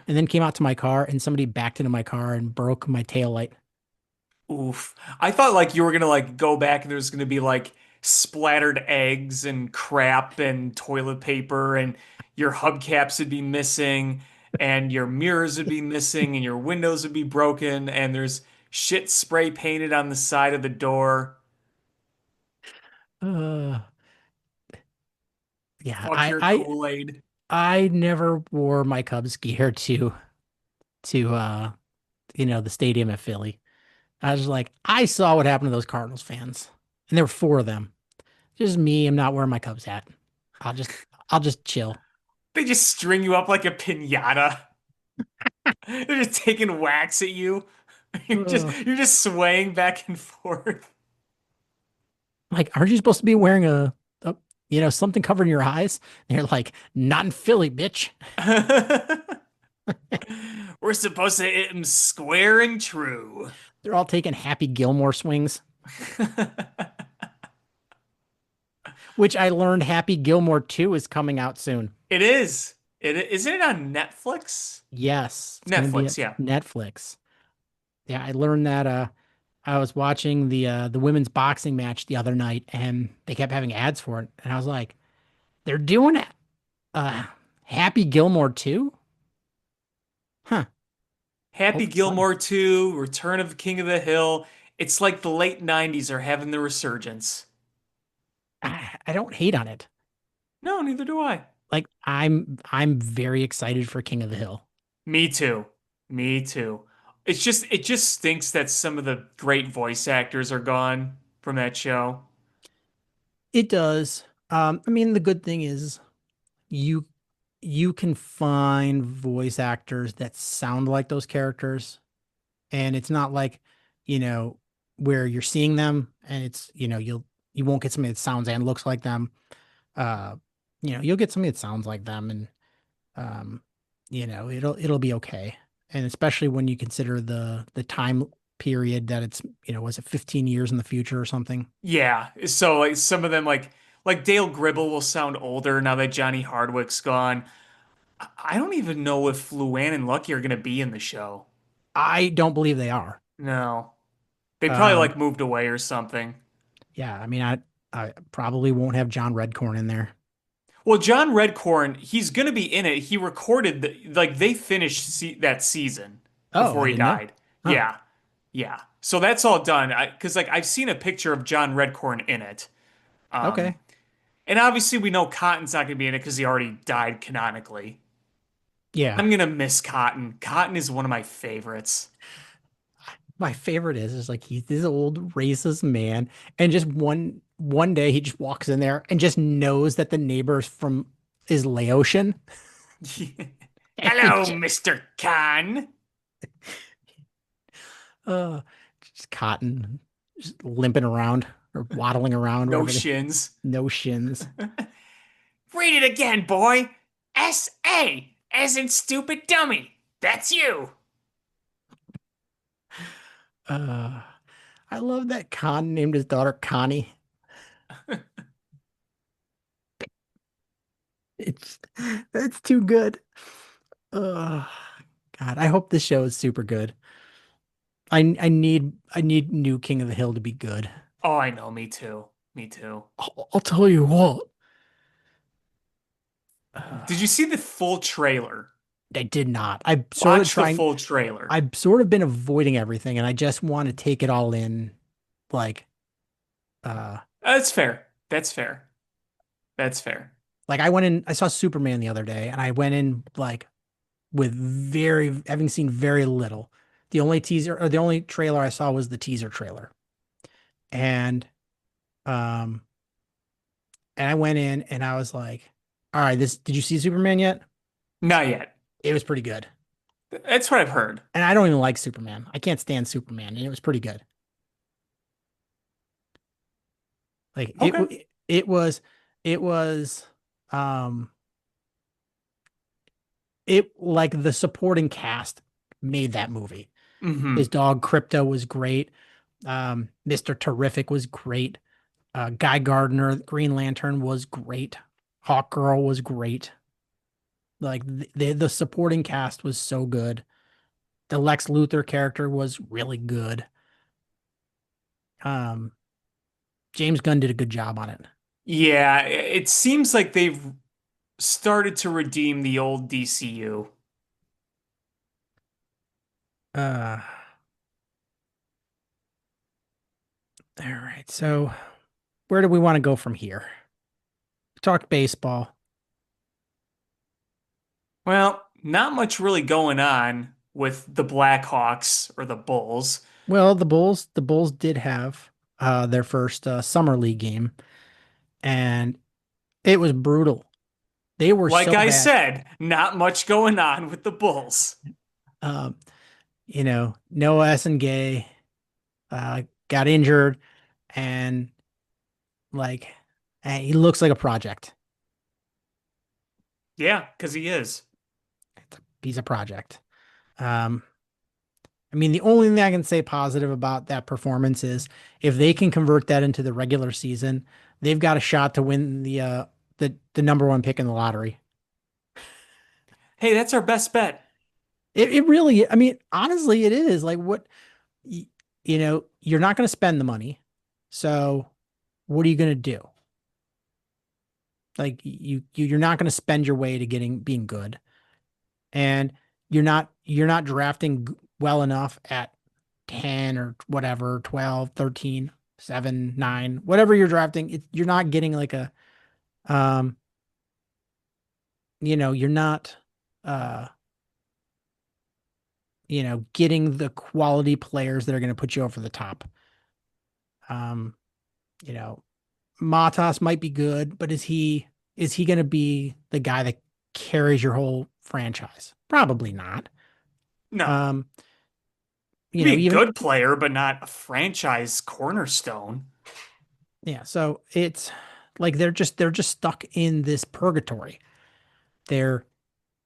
And then came out to my car and somebody backed into my car and broke my tail light. Oof. I thought like you were gonna like go back and there's gonna be like splattered eggs and crap and toilet paper and your hubcaps would be missing and your mirrors would be missing and your windows would be broken and there's shit spray painted on the side of the door. Uh, yeah, Fuck I your I Kool-Aid. I never wore my Cubs gear to the stadium at Philly. I was like, I saw what happened to those Cardinals fans. And there were four of them. Just me, I'm not wearing my Cubs hat. I'll just I'll just chill. They just string you up like a piñata. They're just taking whacks at you. You're just Ugh. you're just swaying back and forth. Like, aren't you supposed to be wearing something covering your eyes? And you're like, not in Philly, bitch. We're supposed to hit him square and true. They're all taking Happy Gilmore swings, which I learned Happy Gilmore 2 is coming out soon. It is. Isn't it on Netflix? Yes, it's going to be Netflix, at yeah. Netflix. Yeah, I learned that I was watching the women's boxing match the other night and they kept having ads for it and I was like, they're doing it. Happy Gilmore 2? Huh. Happy Hope it's fun. Gilmore 2, Return of the King of the Hill. It's like the late 90s are having the resurgence. I don't hate on it. No, neither do I. Like I'm very excited for King of the Hill. Me too. Me too. It just stinks that some of the great voice actors are gone from that show. It does. I mean, the good thing is you you can find voice actors that sound like those characters, and it's not like, you know, where you're seeing them and you won't get somebody that sounds and looks like them. Uh, you'll get somebody that sounds like them, and um, it'll be okay. And especially when you consider the time period that it's, was it 15 years in the future or something? Yeah. So like some of them like Dale Gribble will sound older now that Johnny Hardwick's gone. I don't even know if Luann and Lucky are gonna be in the show. I don't believe they are. No. They probably Um, like moved away or something. yeah, I mean, I probably won't have John Redcorn in there. Well, John Redcorn, he's gonna be in it. He recorded like they finished that season Oh, before I he didn't know. died. Huh. Yeah. Yeah. So that's all done. Because like I've seen a picture of John Redcorn in it. Um, Okay. and obviously we know Cotton's not gonna be in it because he already died canonically. Yeah. I'm gonna miss Cotton. Cotton is one of my favorites. My favorite is like he's this old racist man, and just one day he just walks in there and just knows that the neighbor's from is Laotian. And he Hello, Mr. Khan. uh just Cotton just limping around or waddling around No wherever they shins. no shins. Read it again, boy. S.A. as in stupid dummy. That's you. Uh I love that Con named his daughter Connie. It's that's too good. Uh God, I hope this show is super good. I need new King of the Hill to be good. Oh, I know. Me too. Me too. I'll tell you what. Did you see the full trailer? I did not. I'm sort of Watch the trying. full trailer. I've sort of been avoiding everything, and I just want to take it all in. Like, uh, That's fair. That's fair. That's fair. like I went in. I saw Superman the other day, and I went in like with having seen very little. The only teaser or the only trailer I saw was the teaser trailer, and um, and I went in and I was like, all right, this. Did you see Superman yet? Not yet. It was pretty good. That's what I've heard. And I don't even like Superman. I can't stand Superman, and it was pretty good. Like Okay. it was um it like the supporting cast made that movie. His Hmm. dog Crypto was great. Mr. Terrific was great. Guy Gardner, Green Lantern was great. Hawkgirl was great. Like the supporting cast was so good. The Lex Luthor character was really good. Um, James Gunn did a good job on it. Yeah, it seems like they've started to redeem the old DCU. Uh, all right. So where do we want to go from here? Talk baseball. Well, not much really going on with the Blackhawks or the Bulls. Well, the Bulls did have their first summer league game, and it was brutal. They were Like so I bad. said, not much going on with the Bulls. Um, Noah Essengay got injured, and like he looks like a project. Yeah, because he is. He's a project. Um, I mean, the only thing I can say positive about that performance is if they can convert that into the regular season, they've got a shot to win the number one pick in the lottery. Hey, that's our best bet. It really, I mean, honestly, it is like y- you're not going to spend the money. So what are you going to do? Like you're not going to spend your way to getting being good. And you're not drafting well enough at 10 or whatever, 12, 13, 7, 9, whatever you're drafting, you're not getting like a um, you're not uh, getting the quality players that are going to put you over the top. Um, you know, Matas might be good, but is he going to be the guy that carries your whole franchise? Probably not. No. Um, Be a even good player, but not a franchise cornerstone. yeah, so it's like they're just stuck in this purgatory. They're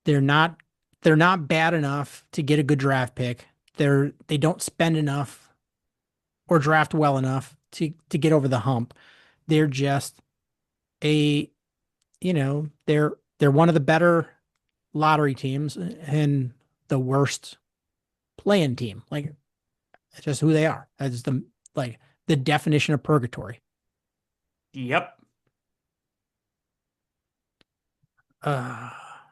they're not they're not bad enough to get a good draft pick. They don't spend enough or draft well enough to get over the hump. They're just a they're one of the better lottery teams and the worst playing team. Like it's just who they are. That's like the definition of purgatory. Yep. Uh,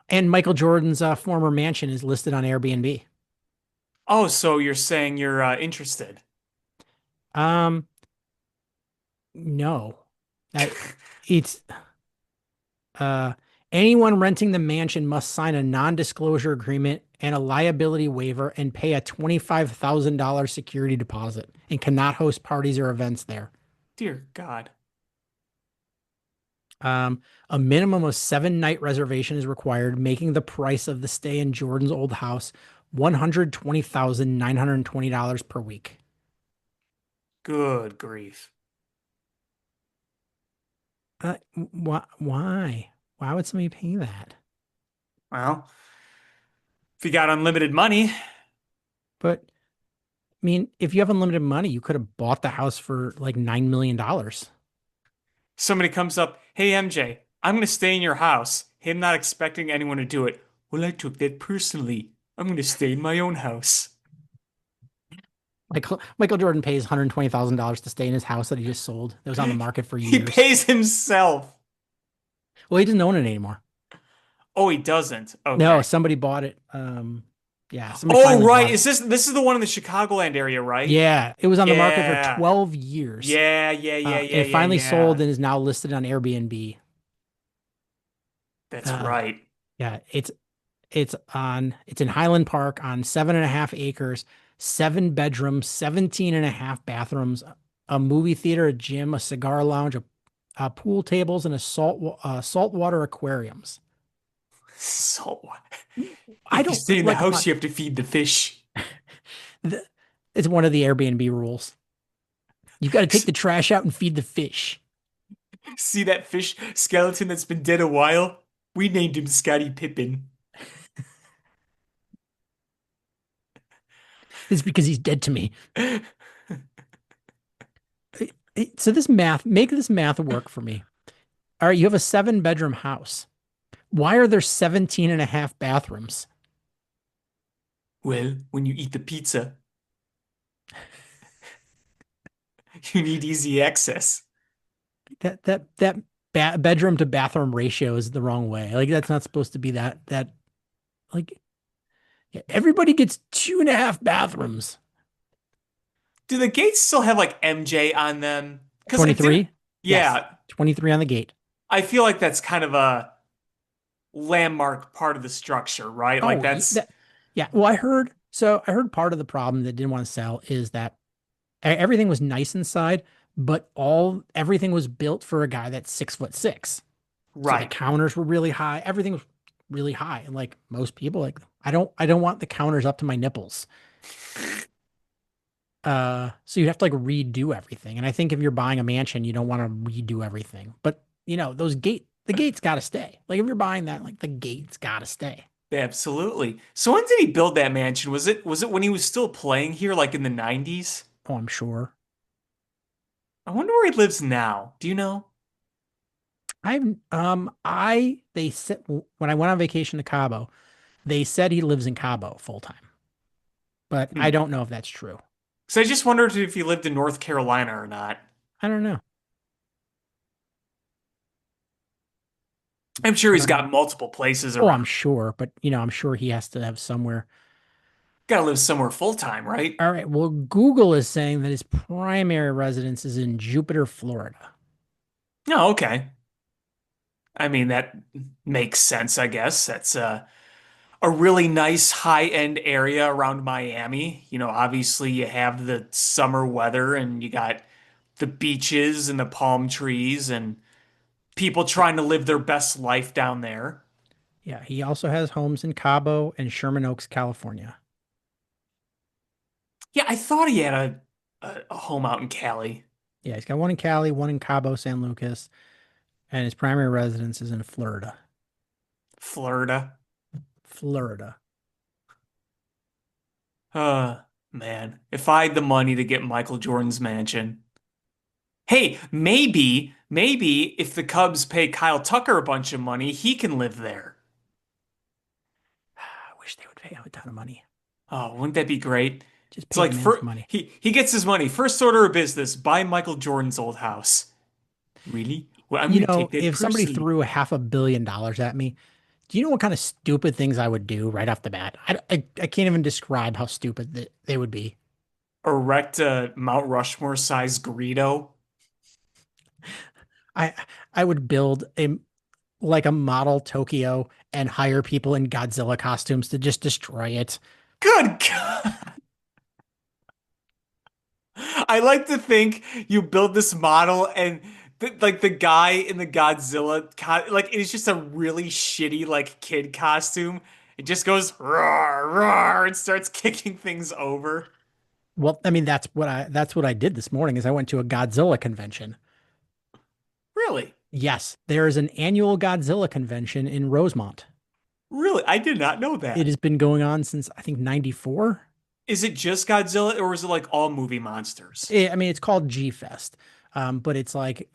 and Michael Jordan's former mansion is listed on Airbnb. Oh, so you're saying you're interested? Um, no, that it's uh anyone renting the mansion must sign a non-disclosure agreement and a liability waiver and pay a $25,000 security deposit and cannot host parties or events there. Dear God. Um, a minimum of 7 night reservation is required, making the price of the stay in Jordan's old house $120,920 per week. Good grief. Why? Why would somebody pay that? Well, if you got unlimited money, But I mean, if you have unlimited money, you could have bought the house for like $9 million. somebody comes up, hey MJ, I'm gonna stay in your house. Him not expecting anyone to do it. Well, I took that personally. I'm gonna stay in my own house. Like Michael Jordan pays $120,000 to stay in his house that he just sold. It was on the market for He years. pays himself. Well, he doesn't own it anymore. Oh, he doesn't. No, Okay. somebody bought it. Yeah, somebody Oh, finally right. bought it. Is this is the one in the Chicagoland area, right? Yeah, it was on the market for Yeah. 12 years. Yeah, yeah, yeah, yeah, It yeah, finally yeah. sold and is now listed on Airbnb. That's Um, right. yeah, it's in Highland Park on 7.5 acres, 7 bedrooms, 17 and a half bathrooms, a movie theater, a gym, a cigar lounge, pool tables, and a saltwater aquariums. So, I if you don't stay in the like. Come house, on, you have to feed the fish. the, it's one of the Airbnb rules. You got to take the trash out and feed the fish. See that fish skeleton that's been dead a while? We named him Scottie Pippen. It's because he's dead to me. So this math, make this math work for me. All right, you have a 7 bedroom house. Why are there 17 and a half bathrooms? Well, when you eat the pizza, you need easy access. That bedroom to bathroom ratio is the wrong way. Like that's not supposed to be that like yeah, everybody gets 2.5 bathrooms. Do the gates still have like MJ on them? Because I didn't. 23? Yes. Yeah, 23 on the gate. I feel like that's kind of a landmark part of the structure, right? Like Oh, that's yeah. Well, I heard part of the problem that didn't want to sell is that everything was nice inside, but everything was built for a guy that's 6'6". So the right. counters were really high. Everything was really high. And like most people, like I don't want the counters up to my nipples. So you'd have to like redo everything. And I think if you're buying a mansion, you don't want to redo everything. But the gate's gotta stay. Like if you're buying that, like the gate's gotta stay. Absolutely. So when did he build that mansion? Was it when he was still playing here, like in the 90s? Oh, I'm sure. I wonder where he lives now. Do you know? They said when I went on vacation to Cabo, they said he lives in Cabo full time, but I Hmm. don't know if that's true. So I just wondered if he lived in North Carolina or not. I don't know. I'm sure I he's don't know. got multiple places Oh, around. I'm sure, but I'm sure he has to have somewhere. Gotta live somewhere full time, right? All right. Well, Google is saying that his primary residence is in Jupiter, Florida. Oh, okay. I mean, that makes sense, I guess. That's a really nice high-end area around Miami. Obviously you have the summer weather and you got the beaches and the palm trees and people Yeah. trying to live their best life down there. Yeah. He also has homes in Cabo and Sherman Oaks, California. Yeah, I thought he had a home out in Cali, Yeah. He's got one in Cali, one in Cabo San Lucas, and his primary residence is in Florida. Florida. Florida. Man, if I had the money to get Michael Jordan's mansion. Hey, maybe if the Cubs pay Kyle Tucker a bunch of money, he can live there. I wish they would pay him a ton of money. Oh, wouldn't that be great? Just It's pay like the man for some money. he gets his money. First order of business, buy Michael Jordan's old house. Really? Well, I'm going to take that If somebody personally. threw $500 million at me, do you know what kind of stupid things I would do right off the bat? I can't even describe how stupid they would be. Erect a Mount Rushmore size Greedo. I I would build a model Tokyo and hire people in Godzilla costumes to just destroy it. Good God. I like to think you build this model and like the guy in the Godzilla like it's just a really shitty like kid costume. It just goes roar roar and starts kicking things over. Well, I mean that's what I did this morning is I went to a Godzilla convention. Really? Yes, there is an annual Godzilla convention in Rosemont. Really? I did not know It that. has been going on since I think 94. Is it just Godzilla or is it like all movie monsters? I mean, it's called G Fest, but it's like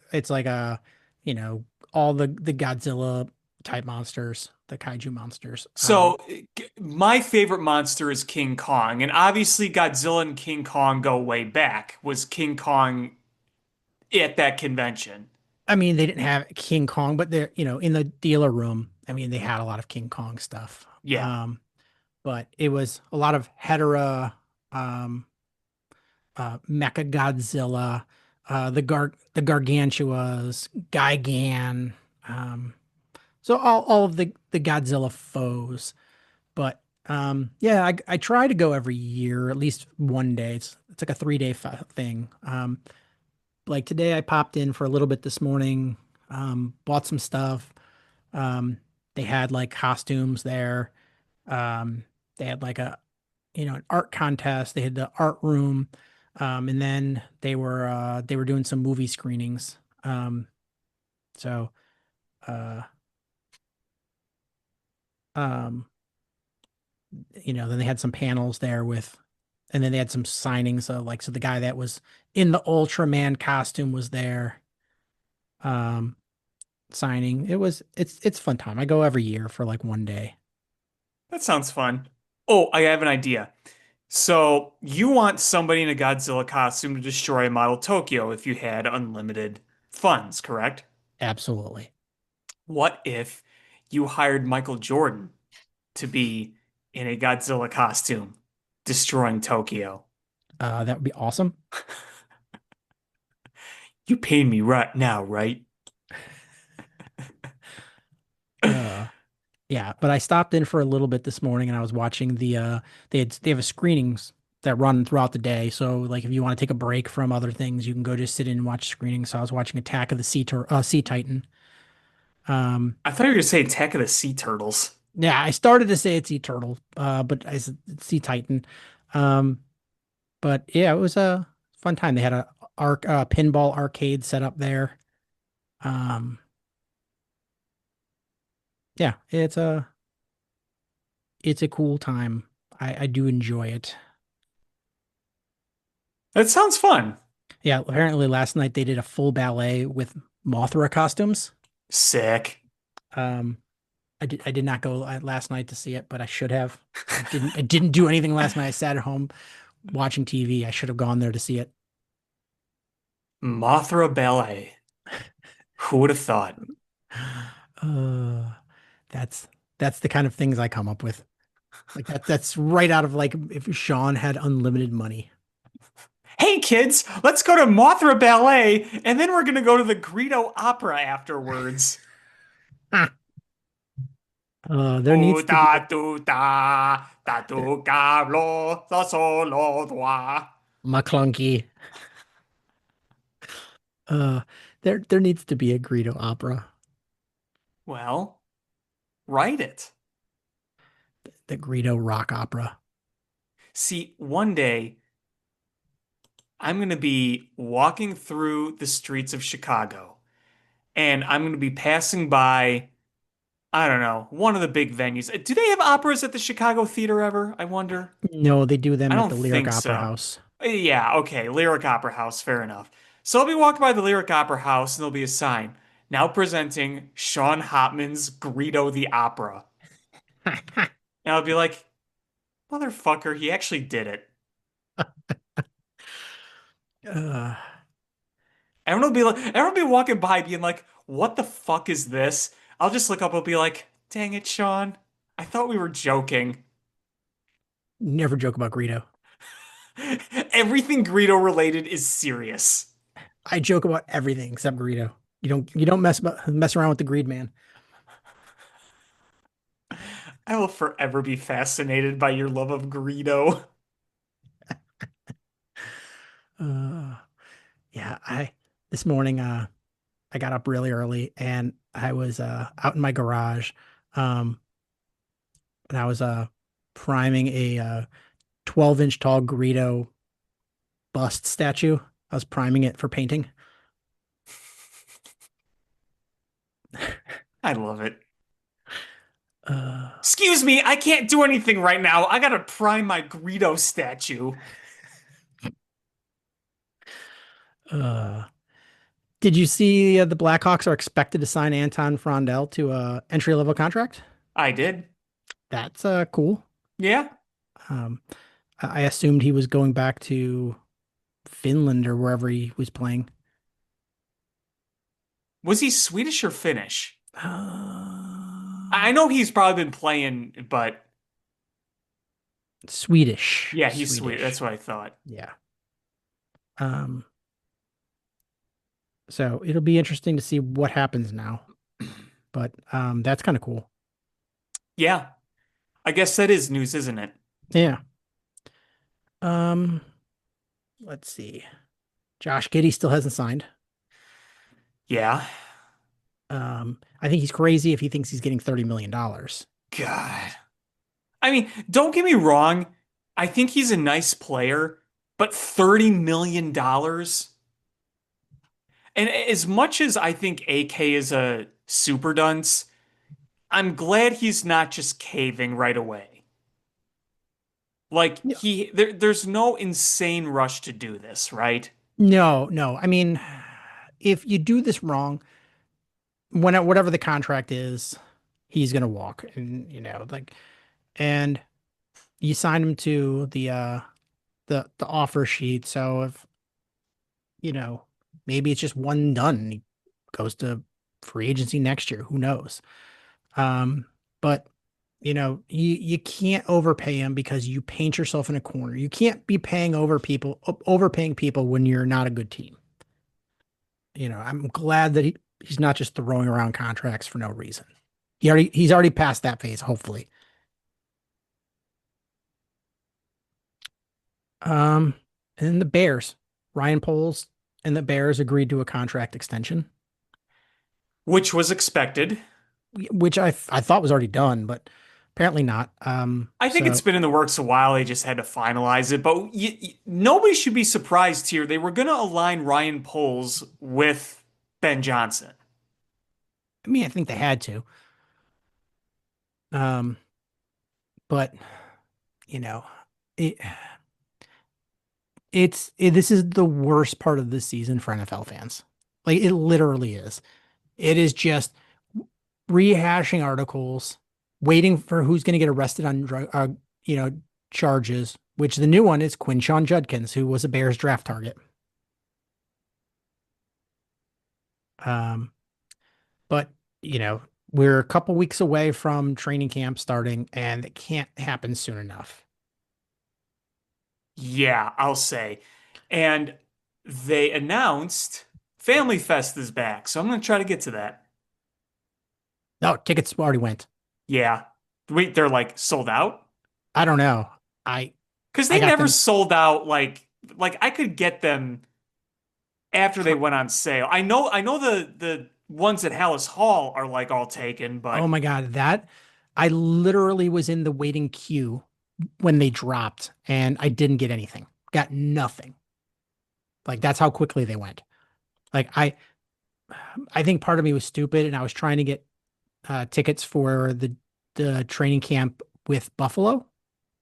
you know, all the Godzilla type monsters, the kaiju monsters. So, my favorite monster is King Kong, and obviously Godzilla and King Kong go way back. Was King Kong at that convention? I mean, they didn't have King Kong, but they're in the dealer room. I mean, they had a lot of King Kong stuff. Yeah. But it was a lot of um, Mecha Godzilla, the Gargantuas, Gigan. Um, so all of the Godzilla foes. But yeah, I try to go every year, at least one day. It's like a 3 day thing. Like today, I popped in for a little bit this morning, bought some stuff. Um, they had like costumes there. Um, they had like an art contest. They had the art room, and then they were doing some movie screenings. So uh, um, then they had some panels there with And then they had some signings, so the guy that was in the Ultraman costume was there, um, signing. It's a fun time. I go every year for like one day. That sounds fun. Oh, I have an idea. So you want somebody in a Godzilla costume to destroy Model Tokyo if you had unlimited funds, correct? Absolutely. What if you hired Michael Jordan to be in a Godzilla costume destroying Tokyo? That would be awesome. You paying me right now, right? Uh, yeah, but I stopped in for a little bit this morning and I was watching they have a screenings that run throughout the day. So like if you want to take a break from other things, you can go just sit in and watch screenings. So I was watching Attack of the Sea Titan. Um, I thought you were going to say Attack of the Sea Turtles. yeah, I started to say it's Sea Turtle, but I said it's Sea Titan. Um, but yeah, it was a fun time. They had a pinball arcade set up there. Um, yeah, it's a cool time. I do enjoy it. That sounds fun. Yeah, apparently last night they did a full ballet with Mothra costumes. Sick. Um, I did not go last night to see it, but I should have. I didn't do anything last night. I sat at home watching TV. I should have gone there to see it. Mothra Ballet. Who would have thought? Uh, that's that's the kind of things I come up with. Like that's right out of like if Sean had unlimited money. Hey kids, let's go to Mothra Ballet and then we're going to go to the Greedo Opera afterwards. There needs to be a Da tu cablo, da solo doa. McClunky. Uh, there needs to be a Greedo opera, Well, write it. the Greedo rock opera. See, one day I'm going to be walking through the streets of Chicago and I'm going to be passing by, I don't know, one of the big venues. Do they have operas at the Chicago Theater ever? I wonder. No, they do I them at don't the Lyric think Opera so. House. Yeah, okay, Lyric Opera House, fair enough. So I'll be walking by the Lyric Opera House and there'll be a sign now presenting Sean Hopman's Greedo the Opera. And I'll be like, motherfucker, he actually did it. Uh, Everyone will be walking by being like, what the fuck is this? I'll just look up and be like, dang it, Sean. I thought we were joking. Never joke about Greedo. Everything Greedo related is serious. I joke about everything except Greedo. You don't mess around with the Greed Man. I will forever be fascinated by your love of Greedo. Uh, yeah, I this morning I got up really early and I was out in my garage, um and I was priming a 12-inch tall Greedo bust statue. I was priming it for painting. I love it. Uh, Excuse me, I can't do anything right now. I gotta prime my Greedo statue. uh, did you see the Blackhawks are expected to sign Anton Frondel to a entry level contract? I did. That's cool. Yeah. Um, I assumed he was going back to Finland or wherever he was playing. Was he Swedish or Finnish? I Uh, know he's probably been playing, but Swedish. yeah, he's sweet. That's Swedish. what I thought. Yeah. Um, so it'll be interesting to see what happens now. But that's kind of cool. Yeah, I guess that is news, isn't it? Yeah. Um, let's see. Josh Giddey still hasn't signed. Yeah. I think he's crazy if he thinks he's getting $30 million. God. I mean, don't get me wrong. I think he's a nice player, but $30 million? Dollars? And as much as I think AK is a super dunce, I'm glad he's not just caving right away. Like Yeah. there's no insane rush to do this, right? No, no. I mean, if you do this wrong, whatever the contract is, he's gonna walk, and like, and you sign him to the offer sheet. So if maybe it's just one and done, and he goes to free agency next year. Who knows? But you can't overpay him because you paint yourself in a corner. You can't be overpaying people when you're not a good team. I'm glad that he's not just throwing around contracts for no reason. He's already passed that phase, hopefully. Um, and the Bears, Ryan Poles and the Bears agreed to a contract extension, Which was expected. which I thought was already done, but apparently not. I think it's So been in the works a while. They just had to finalize it. But nobody should be surprised here. They were going to align Ryan Poles with Ben Johnson. I mean, I think they had to. Um, but you know, it, this is the worst part of this season for NFL fans. Like it literally is. It is just rehashing articles, waiting for who's going to get arrested on you know, charges. Which the new one is Quinshawn Judkins, who was a Bears draft target. Um, but we're a couple weeks away from training camp starting, and it can't happen soon enough. Yeah, I'll say. And they announced Family Fest is back. So I'm going to try to get to that. No, tickets already went. Yeah. Wait, they're like sold out? I don't know. I Because I they got never them. sold out like I could get them after they Tr went on sale. I know the ones at Hallis Hall are like all taken, Oh but my God, that I literally was in the waiting queue when they dropped, and I didn't get anything. Got nothing. Like that's how quickly they went. Like I think part of me was stupid, and I was trying to get tickets for the training camp with Buffalo,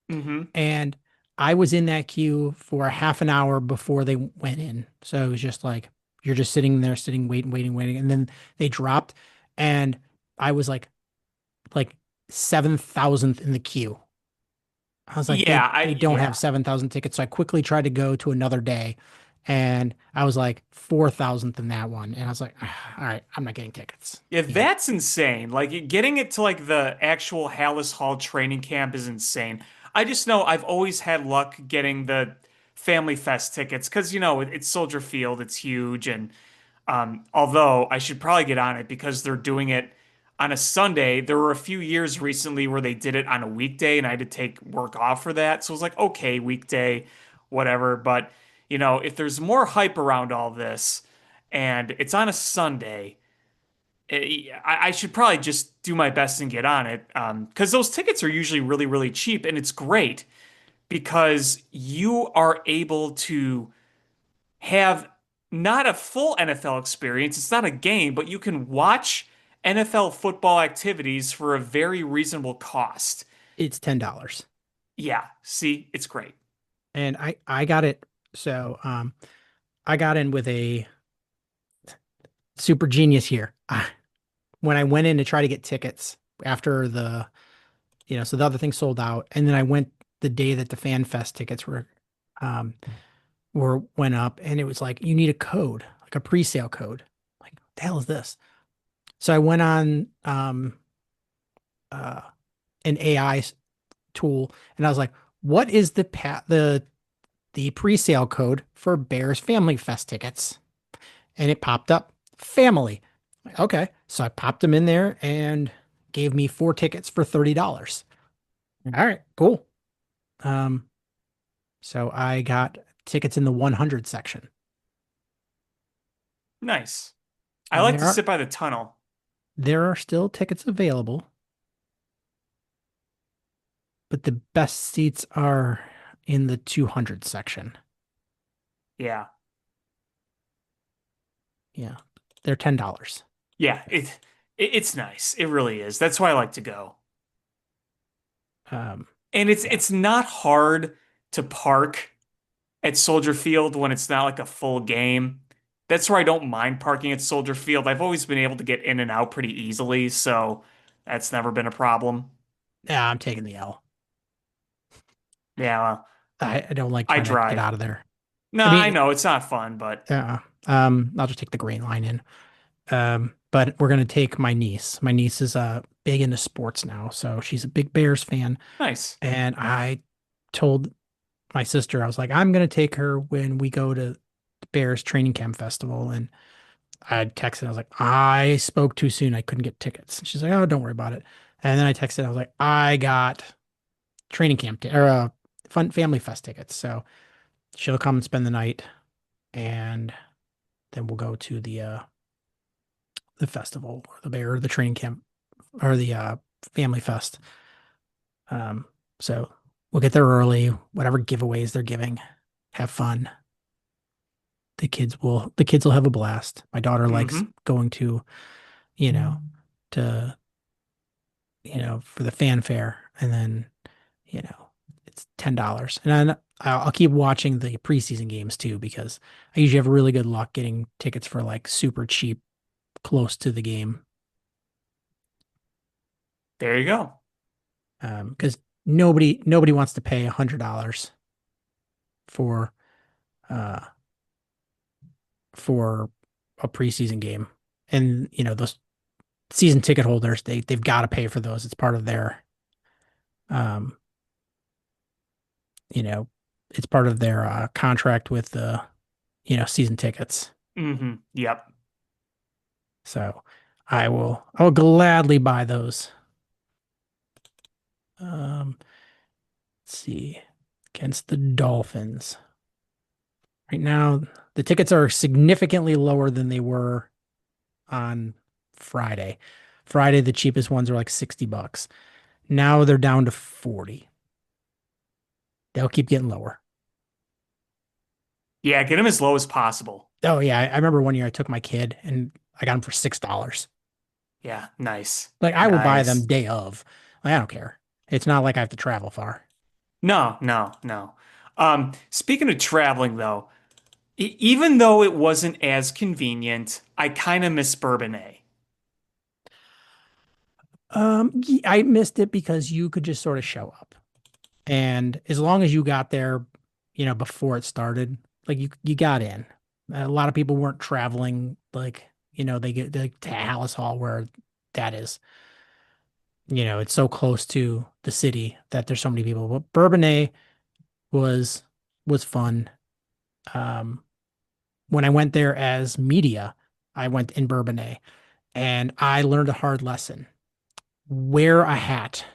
hmm. and I was in that queue for a half an hour before they went in. So it was just like you're just sitting there, sitting, waiting, waiting, waiting, and then they dropped, and I was like 7,000th in the queue. I was like, Yeah, they don't have yeah. 7,000 tickets. So I quickly tried to go to another day, and I was like 4,000th in that one. And I was like, all right, I'm not getting tickets. Yeah, You know, that's insane. Like getting it to like the actual Hallis Hall training camp is insane. I just know I've always had luck getting the Family Fest tickets because it's Soldier Field, it's huge, and although I should probably get on it because they're doing it on a Sunday. There were a few years recently where they did it on a weekday and I had to take work off for that. So it was like, okay, weekday, whatever. But, if there's more hype around all this and it's on a Sunday, I should probably just do my best and get on it. Because those tickets are usually really, really cheap and it's great because you are able to have not a full NFL experience. It's not a game, but you can watch NFL football activities for a very reasonable cost. it's $10. Yeah, see, it's great. And I got it. So I got in with a super genius here. When I went in to try to get tickets after so the other thing sold out, and then I went the day that the Fan Fest tickets um went up, and it was like you need a code, like a pre-sale code. Like, what the hell is this? So I went on uh an AI tool, and I was like, what is the pre-sale code for Bears Family Fest tickets? And it popped up family. Okay. So I popped them in there and gave me 4 tickets for $30. All right, cool. Um, so I got tickets in the 100 section. Nice. I And like to sit by the tunnel. there are still tickets available, but the best seats are in the 200 section. Yeah. Yeah. They're $10. Yeah, it's nice. It really is. That's why I like to go. Um, And it's Yeah. it's not hard to park at Soldier Field when it's not like a full game. That's where I don't mind parking at Soldier Field. I've always been able to get in and out pretty easily, so that's never been a problem. Yeah, I'm taking the L. Yeah, well, I don't like I trying to get drive. out of there. No, I I mean, know it's not fun, but I'll just take the green line in. But we're gonna take my niece. My niece is big into sports now, so she's a big Bears fan. nice. And I told my sister, I was like, I'm gonna take her when we go to the Bears training camp festival. And I texted, I was like, I spoke too soon. I couldn't get tickets. And she's like, oh, don't worry about it. And then I texted, I was like, I got training camp or fun family fest tickets. So she'll come and spend the night, and then we'll go to the festival or the training camp or the family fest. Um, so we'll get there early, whatever giveaways they're giving, have fun. The kids will have a blast. My daughter likes Hmm. going to, you know, to for the fanfare, and then it's $10. And then I'll keep watching the preseason games too, because I usually have really good luck getting tickets for like super cheap close to the game. There you go. Because nobody wants to pay $100 for uh for a preseason game. And those season ticket holders, they've got to pay for those. It's part of their um you know it's part of their contract with the season tickets. Yep. So I will gladly buy those. Let's see. Against the Dolphins. Right now, the tickets are significantly lower than they were on Friday. Friday, the cheapest ones are like $60. Now they're down to 40. They'll keep getting lower. Yeah, get them as low as possible. Oh yeah, I remember one year I took my kid and I got them for $6. Yeah, nice. Like I will buy them Nice. day of. Like, I don't care. It's not like I have to travel far. No, no, no. Speaking of traveling though, even though it wasn't as convenient, I kind of miss Bourbonnais. I missed it because you could just sort of show up. And as long as you got there, before it started, like you got in. A lot of people weren't traveling like, they get like to Hallis Hall where that is. It's so close to the city that there's so many people. But Bourbonnais was was fun. Um, when I went there as media, I went in Bourbonnais and I learned a hard lesson. Wear a hat.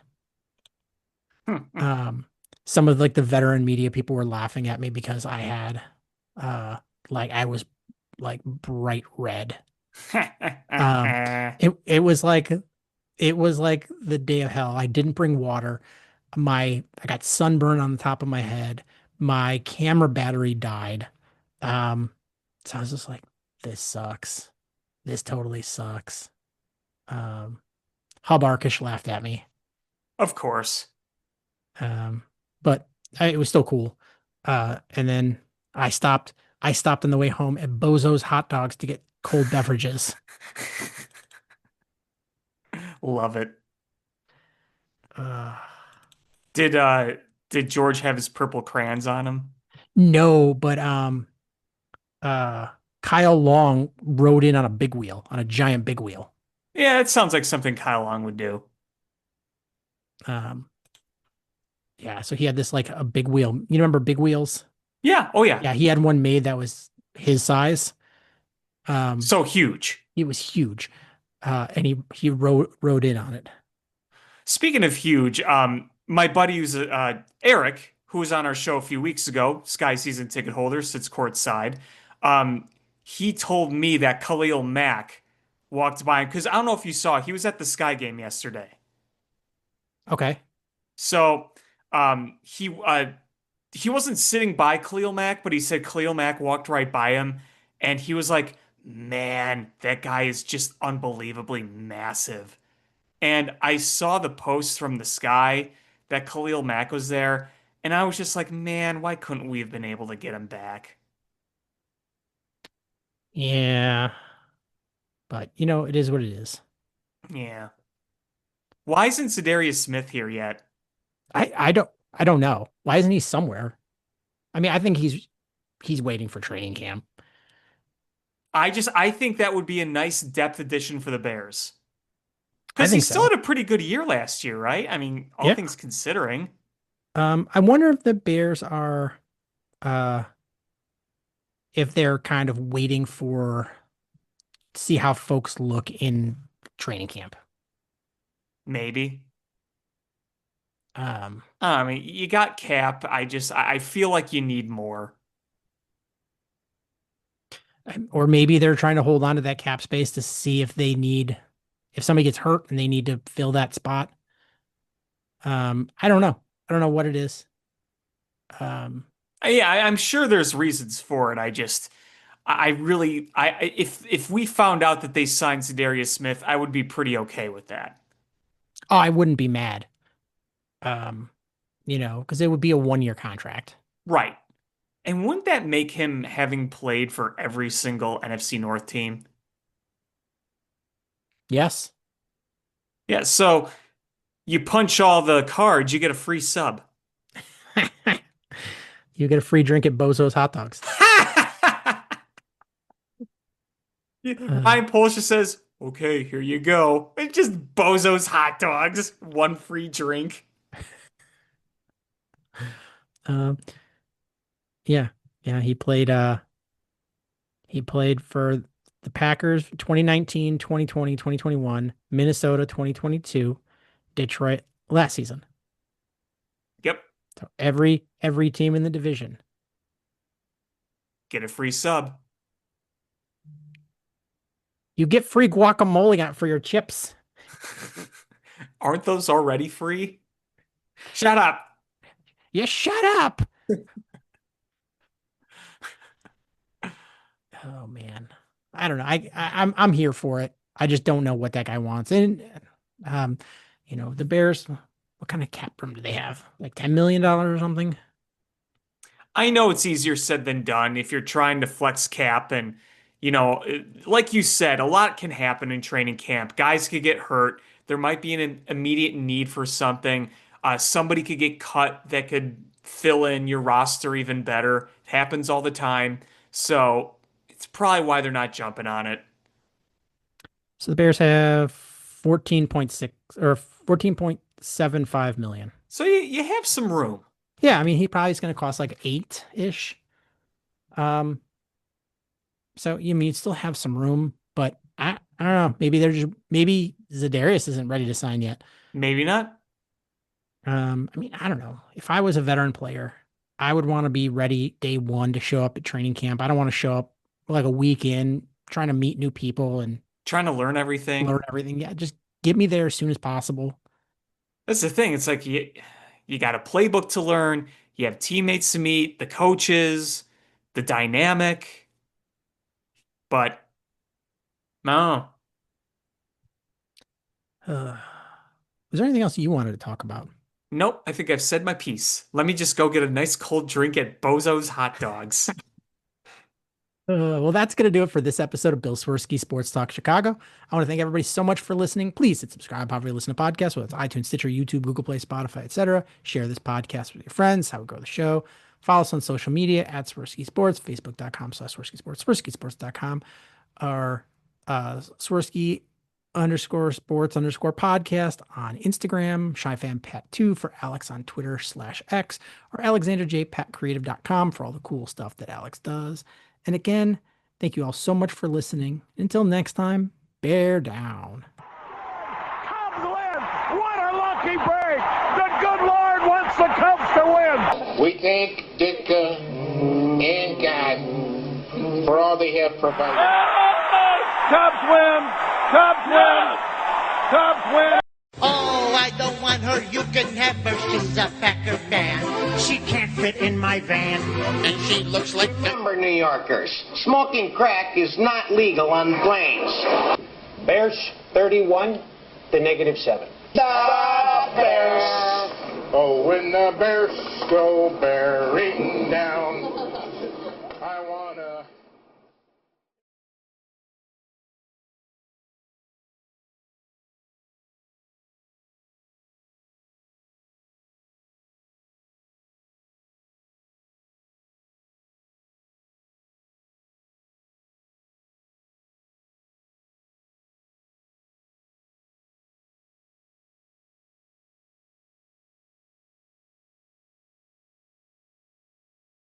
Um, some of like the veteran media people were laughing at me because I had uh like I was like bright red. Um, it was like the day of hell. I didn't bring water. I got sunburn on the top of my head. My camera battery died. Um, so I was just like, this sucks. This totally sucks. Um, Hub Arkish laughed at me. Of course. Um, but it was still cool. And then I stopped. I stopped on the way home at Bozo's Hot Dogs to get cold beverages. Love it. Uh, Did uh did George have his purple crayons on him? no, but uh, Kyle Long rode in on a big wheel, on a giant big wheel. Yeah, it sounds like something Kyle Long would do. Um, yeah, so he had this like a big wheel. You remember big wheels? Yeah, oh yeah. Yeah, he had one made that was his size. Um, So huge. it was huge. And he rode in on it. Speaking of huge, my buddy who's Eric, who was on our show a few weeks ago, Sky season ticket holder, sits courtside. Um, he told me that Khalil Mack walked by him because I don't know if you saw, he was at the Sky game yesterday. Okay. So he wasn't sitting by Khalil Mack, but he said Khalil Mack walked right by him, and he was like, "Man, that guy is just unbelievably massive." And I saw the posts from the Sky that Khalil Mack was there. And I was just like, man, why couldn't we have been able to get him back? Yeah, but it is what it is. Yeah. Why isn't Zadarius Smith here yet? I don't know. Why isn't he somewhere? I mean, I think he's waiting for training camp. I think that would be a nice depth addition for the Bears. I Because he think still so. had a pretty good year last year, right? I mean, all Yeah. things considering. I wonder if the Bears are uh if they're kind of waiting for see how folks look in training camp. Maybe. Um, I mean, you got Cap. I feel like you need more. or maybe they're trying to hold on to that cap space to see if somebody gets hurt and they need to fill that spot. I don't know. I don't know what it is. Um, Yeah, I'm sure there's reasons for it. I really, if we found out that they signed Zadarius Smith, I would be pretty okay with that. oh, I wouldn't be mad. Um, because it would be a 1-year contract. Right. And wouldn't that make him having played for every single NFC North team? Yes. Yeah, so you punch all the cards, you get a free sub. You get a free drink at Bozo's Hot Dogs. Ryan Poles just says, okay, here you go. It's just Bozo's hot dogs, one free drink. Um, yeah, yeah. He played for the Packers 2019, 2020, 2021, Minnesota 2022, Detroit last season. Yep, So every team in the division. get a free sub. You get free guacamole for your chips. Aren't those already free? Shut up. You shut up. Oh man. I don't know. I'm here for it. I just don't know what that guy wants. And um, the Bears, what kind of cap room do they have? Like $10 million or something? I know it's easier said than done if you're trying to flex cap and, like you said, a lot can happen in training camp. Guys could get hurt. There might be an immediate need for something. Somebody could get cut that could fill in your roster even better. It happens all the time. So it's probably why they're not jumping on it. So the Bears have 14.6 or 14.75 million. So you have some room. Yeah, I mean he probably is going to cost like 8-ish. Um, so you mean you still have some room, but I don't know. Maybe Zadarius isn't ready to sign yet. Maybe not. I mean, I don't know. If I was a veteran player, I would want to be ready day one to show up at training camp. I don't want to show up like a week in trying to meet new people and Trying to learn everything. learn everything. Yeah, just get me there as soon as possible. That's the thing. It's like you got a playbook to learn. You have teammates to meet, the coaches, the dynamic. But no, Was there anything else you wanted to talk about? nope. I think I've said my piece. Let me just go get a nice cold drink at Bozo's Hot Dogs. Well, that's going to do it for this episode of Bill Swerski Sports Talk Chicago. I want to thank everybody so much for listening. Please hit subscribe however you listen to podcasts, whether it's iTunes, Stitcher, YouTube, Google Play, Spotify, etc. Share this podcast with your friends. How we grow the show. Follow us on social media at Swerski Sports, Facebook.com/Swerski Sports, SwerskiSports.com, or Swerski _sports _podcast on Instagram, ShyFanPat2 for Alex on Twitter/X, or AlexanderJPatCreative.com for all the cool stuff that Alex does. And again, thank you all so much for listening. Until next time, bear down. Cubs win! What a lucky break! The good Lord wants the Cubs to win! We thank Ditka and God for all they have provided. Cubs win! Cubs win! Cubs win! Oh, I don't want her, you can have her, she's a Packer fan. She can't fit in my van. And she looks like number New Yorkers. Smoking crack is not legal on planes. Bears 31 to -7. The Bears. Oh, when the bears go bearing down.